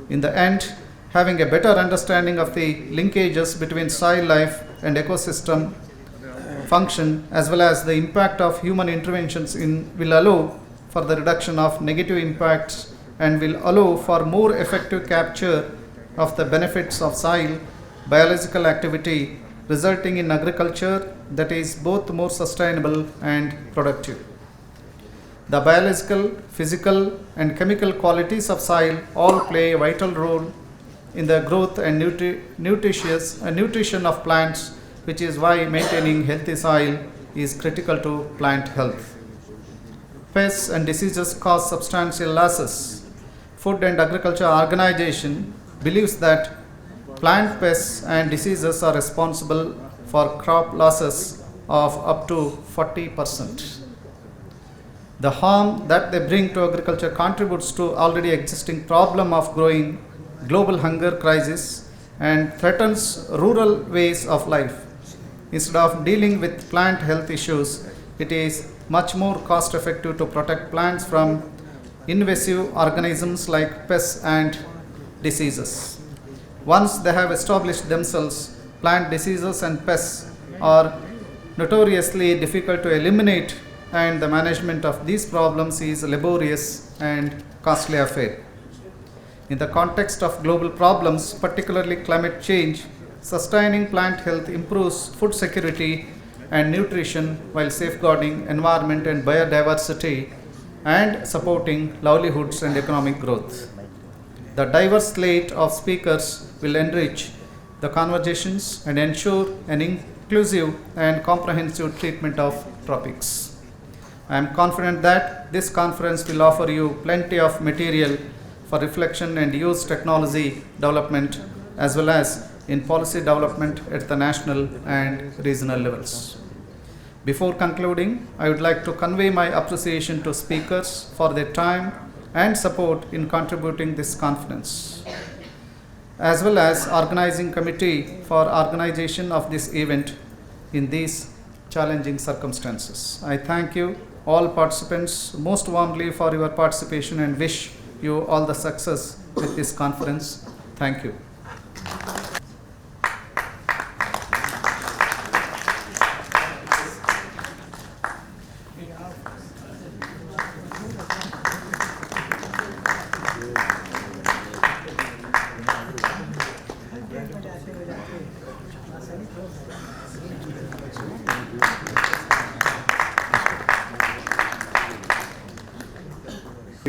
In the end, having a better understanding of the linkages between soil life and ecosystem function, as well as the impact of human interventions will allow for the reduction of negative impacts and will allow for more effective capture of the benefits of soil biological activity, resulting in agriculture that is both more sustainable and productive. The biological, physical, and chemical qualities of soil all play a vital role in the growth and nutrition of plants, which is why maintaining healthy soil is critical to plant health. Pests and diseases cause substantial losses. Food and Agriculture Organization believes that plant pests and diseases are responsible for crop losses of up to 40%. The harm that they bring to agriculture contributes to already existing problem of growing global hunger crisis and threatens rural ways of life. Instead of dealing with plant health issues, it is much more cost effective to protect plants from invasive organisms like pests and diseases. Once they have established themselves, plant diseases and pests are notoriously difficult to eliminate, and the management of these problems is a laborious and costly affair. In the context of global problems, particularly climate change, sustaining plant health improves food security and nutrition while safeguarding environment and biodiversity and supporting livelihoods and economic growth. The diverse slate of speakers will enrich the conversations and ensure an inclusive and comprehensive treatment of topics. I am confident that this conference will offer you plenty of material for reflection and use technology development as well as in policy development at the national and regional levels. Before concluding, I would like to convey my appreciation to speakers for their time and support in contributing this conference, as well as organizing committee for organization of this event in these challenging circumstances. I thank you all participants most warmly for your participation and wish you all the success with this conference. Thank you.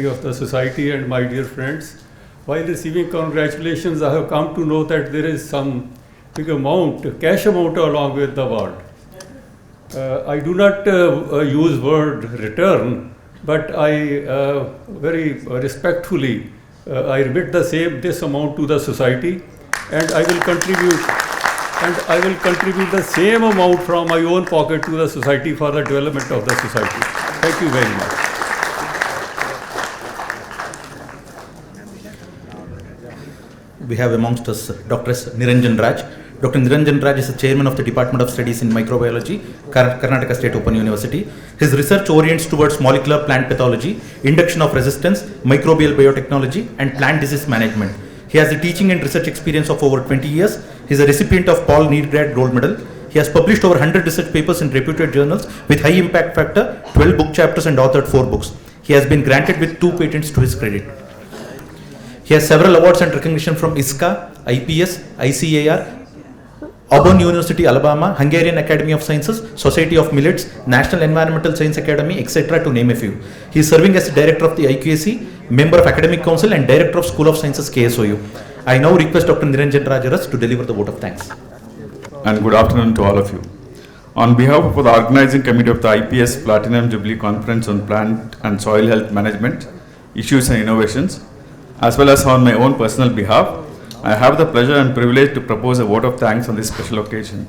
Of the society and my dear friends, while receiving congratulations, I have come to know that there is some big amount, cash amount along with the award. I do not use word return, but I very respectfully I remit this amount to the society, and I will contribute the same amount from my own pocket to the society for the development of the society. Thank you very much. We have amongst us Dr. S. Niranjan Raj. Dr. Niranjan Raj is the chairman of the Department of Studies in Microbiology, Karnataka State Open University. His research orients towards molecular plant pathology, induction of resistance, microbial biotechnology, and plant disease management. He has a teaching and research experience of over 20 years. He is a recipient of Paul Neergrad Gold Medal. He has published over 100 research papers in reputed journals with high impact factor, 12 book chapters, and authored 4 books. He has been granted with 2 patents to his credit. He has several awards and recognition from ISCA, IPS, ICAR, Auburn University, Alabama, Hungarian Academy of Sciences, Society of Millets, National Environmental Science Academy, etc. to name a few. He is serving as the Director of the IQAC, Member of Academic Council, and Director of School of Sciences, KSOU. I now request Dr. Niranjan Rajaras to deliver the vote of thanks. And good afternoon to all of you. On behalf of the organizing committee of the IPS Platinum Jubilee Conference on Plant and Soil Health Management, Issues and Innovations, as well as on my own personal behalf, I have the pleasure and privilege to propose a vote of thanks on this special occasion.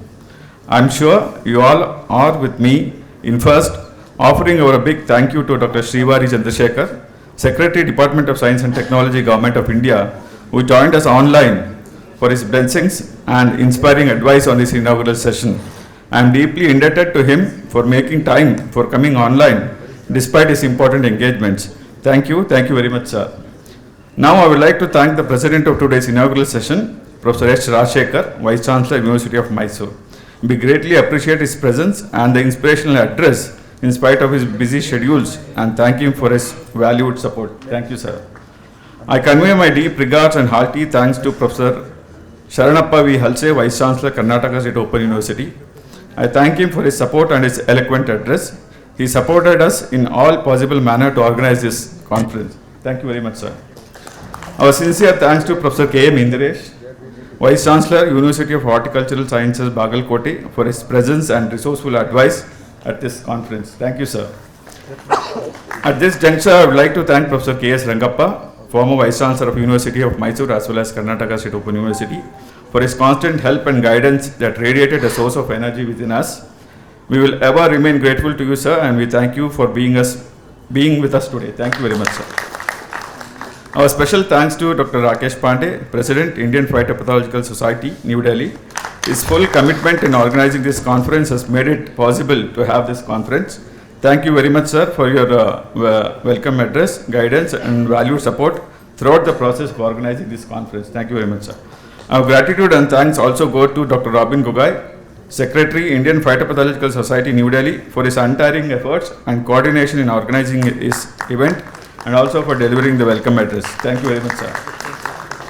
I am sure you all are with me in first offering our big thank you to Dr. Srivari Chandrasekhar, Secretary, Department of Science and Technology, Government of India, who joined us online for his blessings and inspiring advice on this inaugural session. I am deeply indebted to him for making time for coming online despite his important engagements. Thank you very much, sir. Now I would like to thank the President of today's inaugural session, Professor S. Rajshekhar, Vice Chancellor, University of Mysore. We greatly appreciate his presence and the inspirational address in spite of his busy schedules, and thank him for his valued support. Thank you, sir. I convey my deep regards and hearty thanks to Professor Sharanappa V. Halse, Vice Chancellor, Karnataka State Open University. I thank him for his support and his eloquent address. He supported us in all possible manner to organize this conference. Thank you very much, sir. Our sincere thanks to Professor K. M. Indiresh, Vice Chancellor, University of Horticultural Sciences, Bagalkote, for his presence and resourceful advice at this conference. Thank you, sir. At this juncture, I would like to thank Professor K. S. Rangappa, former Vice Chancellor of University of Mysore as well as Karnataka State Open University, for his constant help and guidance that radiated a source of energy within us. We will ever remain grateful to you, sir, and we thank you for being with us today. Thank you very much, sir. Our special thanks to Dr. Rakesh Pandey, President, Indian Phytopathological Society, New Delhi. His full commitment in organizing this conference has made it possible to have this conference. Thank you very much, sir, for your welcome address, guidance, and valued support throughout the process of organizing this conference. Thank you very much, sir. Our gratitude and thanks also go to Dr. Robin Gogai, Secretary, Indian Phytopathological Society, New Delhi, for his untiring efforts and coordination in organizing this event, and also for delivering the welcome address. Thank you very much, sir.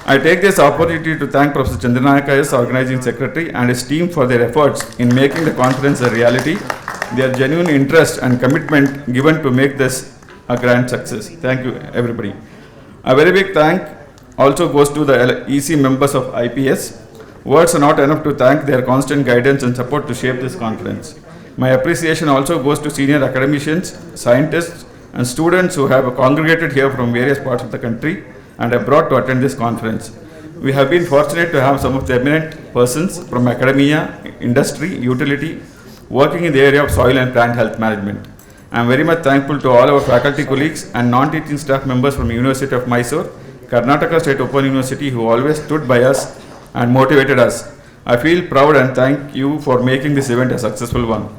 I take this opportunity to thank Professor Chandranayaka as Organizing Secretary and his team for their efforts in making the conference a reality, their genuine interest and commitment given to make this a grand success. Thank you, everybody. A very big thank also goes to the EC members of IPS. Words are not enough to thank their constant guidance and support to shape this conference. My appreciation also goes to senior academicians, scientists, and students who have congregated here from various parts of the country and abroad to attend this conference. We have been fortunate to have some of the eminent persons from academia, industry, utility, working in the area of soil and plant health management. I am very much thankful to all our faculty colleagues and non-teaching staff members from University of Mysore, Karnataka State Open University, who always stood by us and motivated us. I feel proud and thank you for making this event a successful one.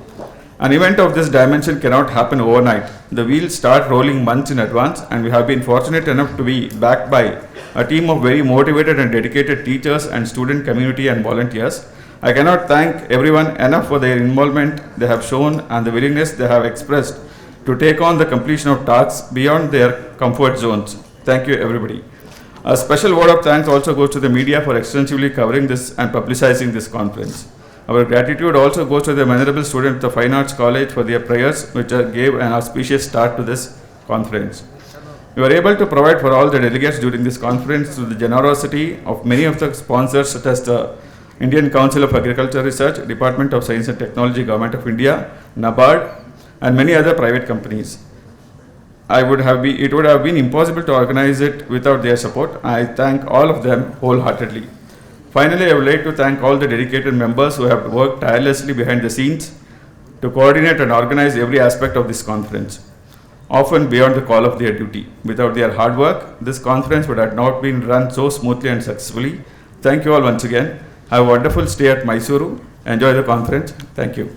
An event of this dimension cannot happen overnight. The wheels start rolling months in advance, and we have been fortunate enough to be backed by a team of very motivated and dedicated teachers and student community and volunteers. I cannot thank everyone enough for their involvement they have shown and the willingness they have expressed to take on the completion of tasks beyond their comfort zones. Thank you, everybody. A special word of thanks also goes to the media for extensively covering this and publicizing this conference. Our gratitude also goes to the venerable students of the Fine Arts College for their prayers, which gave an auspicious start to this conference. We were able to provide for all the delegates during this conference through the generosity of many of the sponsors, such as the Indian Council of Agriculture Research, Department of Science and Technology, Government of India, NABARD, and many other private companies. It would have been impossible to organize it without their support. I thank all of them wholeheartedly. Finally, I would like to thank all the dedicated members who have worked tirelessly behind the scenes to coordinate and organize every aspect of this conference, often beyond the call of their duty. Without their hard work, this conference would have not been run so smoothly and successfully. Thank you all once again. Have a wonderful stay at Mysuru. Enjoy the conference. Thank you.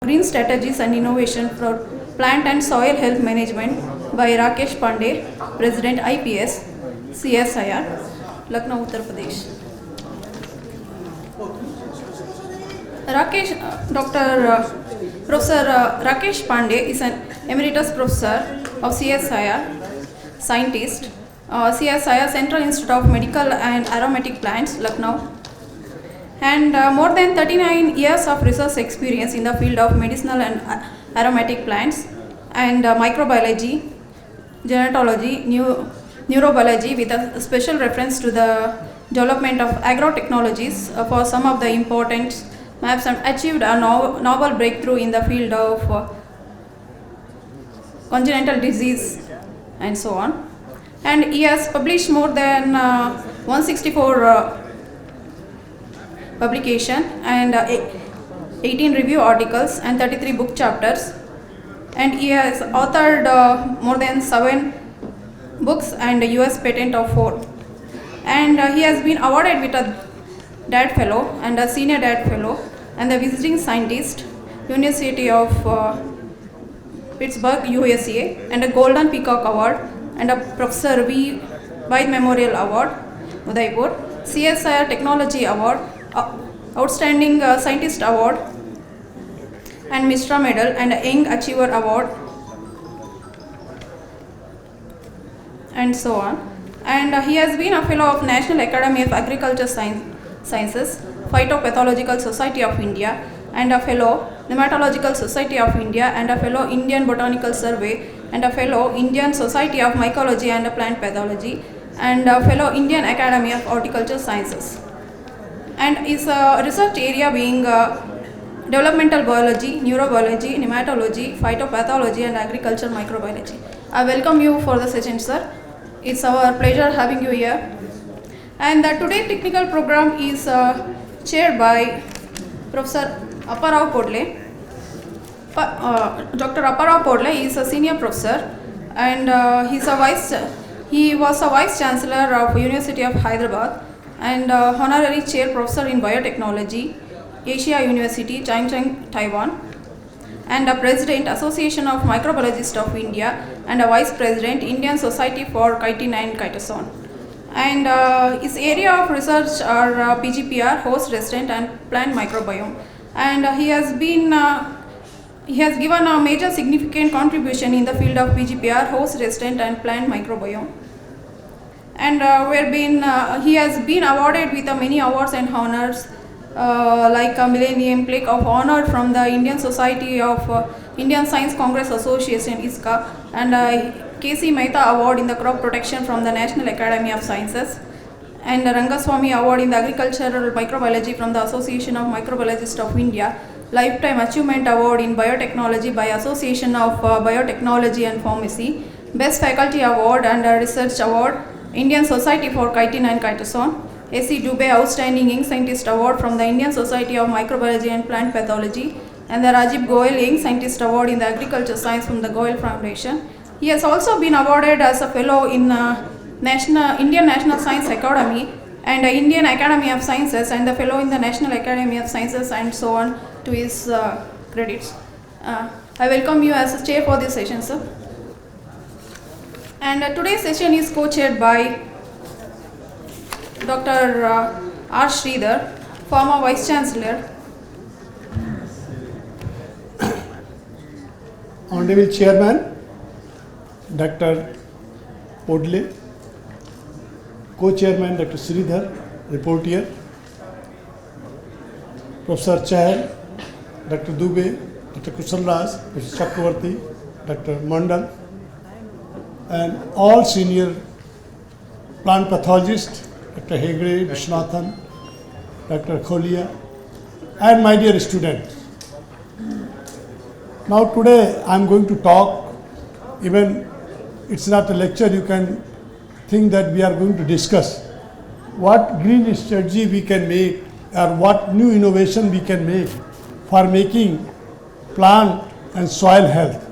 Green Strategies and Innovation for Plant and Soil Health Management by Rakesh Pandey, President IPS, CSIR, Lucknow, Uttar Pradesh. Professor Rakesh Pandey is an Emeritus Professor of CSIR, Scientist, CSIR Central Institute of Medical and Aromatic Plants, Lucknow, and more than 39 years of research experience in the field of medicinal and aromatic plants and microbiology, genetology, neurobiology, with a special reference to the development of agrotechnologies for some of the important maps, and achieved a novel breakthrough in the field of congenital disease and so on. And he has published more than 164 publication and 18 review articles and 33 book chapters, and he has authored more than 7 books and a US patent of 4, and he has been awarded with a DAD fellow and a senior DAD fellow and the visiting scientist, University of Pittsburgh, USA, and a Golden Peacock Award and a Professor V. Vaid Memorial Award, Udaipur, CSIR Technology Award, Outstanding Scientist Award, and Mishra Medal and a Young Achiever Award, and so on. And he has been a fellow of National Academy of Agriculture Sciences, Phytopathological Society of India, and a fellow Nematological Society of India, and a fellow Indian Botanical Survey, and a fellow Indian Society of Mycology and Plant Pathology, and a fellow Indian Academy of Horticulture Sciences. And his research area being developmental biology, neurobiology, nematology, phytopathology, and agriculture microbiology. I welcome you for the session, sir. It's our pleasure having you here. And today's technical program is chaired by Professor Apparao Podle. Dr. Apparao Podle is a senior professor, and he was a vice chancellor of University of Hyderabad, and honorary chair professor in biotechnology, Asia University, Changchun, Taiwan, and a president, Association of Microbiologists of India, and a vice president, Indian Society for Chitin and Chitosan. And his area of research are PGPR, host resident, and plant microbiome. And he has given a major significant contribution in the field of PGPR, host resident, and plant microbiome. And he has been awarded with many awards and honors, like a Millennium Plaque of Honor from the Indian Society of Indian Science Congress Association, ISCA, and K.C. Mehta Award in the Crop Protection from the National Academy of Sciences, and the Rangaswamy Award in the Agricultural Microbiology from the Association of Microbiologists of India, Lifetime Achievement Award in Biotechnology by Association of Biotechnology and Pharmacy, Best Faculty Award and Research Award, Indian Society for Chitin and Chitosan, A.C. Dubey Outstanding Young Scientist Award from the Indian Society of Microbiology and Plant Pathology, and the Rajiv Goyal Young Scientist Award in the Agriculture Science from the Goyal Foundation. He has also been awarded as a fellow in Indian National Science Academy and Indian Academy of Sciences, and the fellow in the National Academy of Sciences, and so on to his credits. I welcome you as a chair for this session, sir. And today's session is co-chaired by Dr. R. Sridhar, former Vice Chancellor. Honorable Chairman, Dr. Podle, Co-Chairman Dr. Sridhar, report here, Professor Chahal, Dr. Dubey, Dr. Kushal Raj, Mr. Chakravarti, Dr. Mandal, and all senior plant pathologists, Dr. Hegde, Vishnathan, Dr. Kholia, and my dear students. Now today I am going to talk, even it's not a lecture, you can think that we are going to discuss what green strategy we can make or what new innovation we can make for making plant and soil health.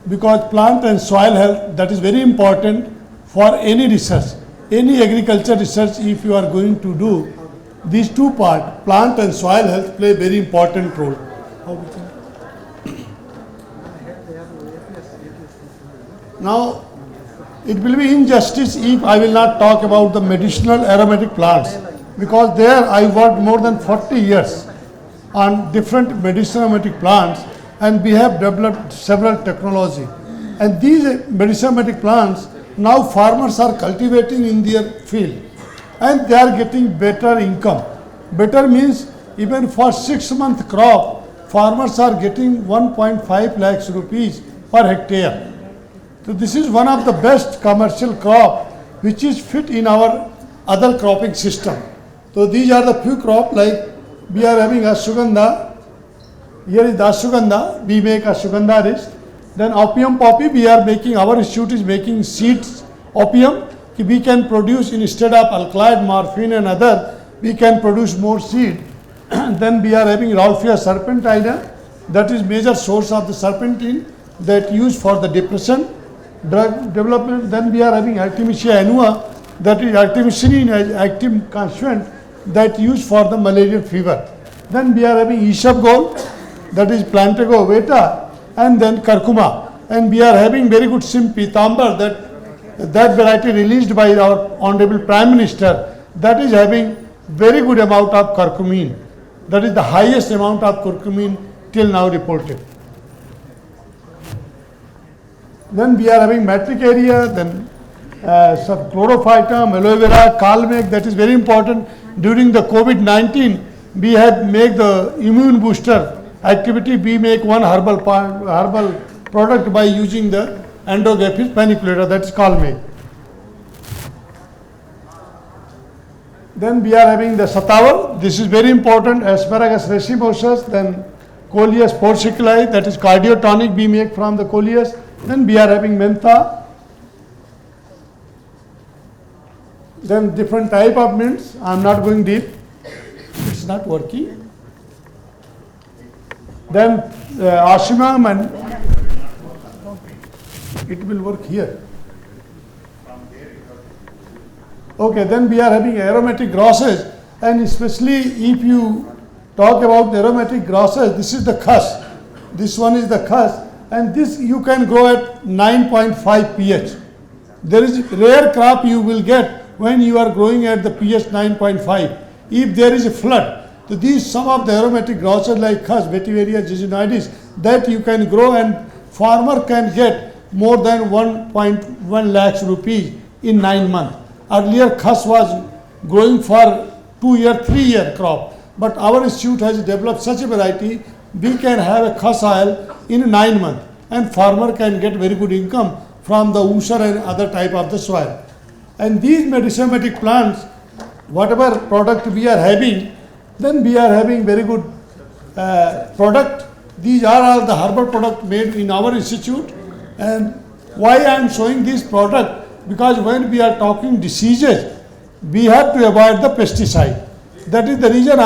Because plant and soil health, that is very important for any research, any agriculture research. If you are going to do these two parts, plant and soil health play very important role. Now, it will be injustice if I will not talk about the medicinal aromatic plants, because there I worked more than 40 years on different medicinal aromatic plants, and we have developed several technology. And these medicinal aromatic plants, now farmers are cultivating in their field and they are getting better income. Better means even for 6-month crop, farmers are getting 1.5 lakhs rupees per hectare. So this is one of the best commercial crop which is fit in our other cropping system. So these are the few crop, like we are having ashwagandha. Here is the ashwagandha, we make ashwagandha rest. Then opium poppy, we are making, our institute is making seeds opium. We can produce, instead of alkaloid, morphine and other, we can produce more seed. Then we are having Rauwolfia serpentina, that is major source of the serpentine that used for the depression drug development. Then we are having Artemisia annua, that is artemisinin active constituent that used for the malarial fever. Then we are having Isabgol, that is Plantago ovata, and then Curcuma. And we are having very good Simpitambar, that variety released by our Honorable Prime Minister, that is having very good amount of curcumin. That is the highest amount of curcumin till now reported. Then we are having Matricaria, then some chlorophytum, aloe vera, Calmec, that is very important. During the COVID-19, we have made the immune booster activity. We make one herbal product by using the Endogaphis paniculata, that is Calmec. Then we are having the Sataval, this is very important, Asparagus racemosus, then Coleus porciculi, that is cardiotonic we make from the Coleus. Then we are having Mentha. Then different type of mints, I am not going deep, it's not working. Then Ashimam, and it will work here. Okay, then we are having aromatic grasses, and especially if you talk about the aromatic grasses, this is the khas. This one is the khas, and this you can grow at 9.5 pH. There is rare crop you will get when you are growing at the pH 9.5. If there is a flood, so these some of the aromatic grasses like khas, Vetiveria jejunioides, that you can grow, and farmer can get more than 1.1 lakhs rupees in 9 months. Earlier khas was growing for 2-year, 3-year crop, but our institute has developed such a variety, we can have a khas oil in 9 months, and farmer can get very good income from the usur and other type of the soil. And these medicinal plants, whatever product we are having, then we are having very good product. These are all the herbal product made in our institute. And why I am showing this product? Because when we are talking diseases, we have to avoid the pesticide. That is the reason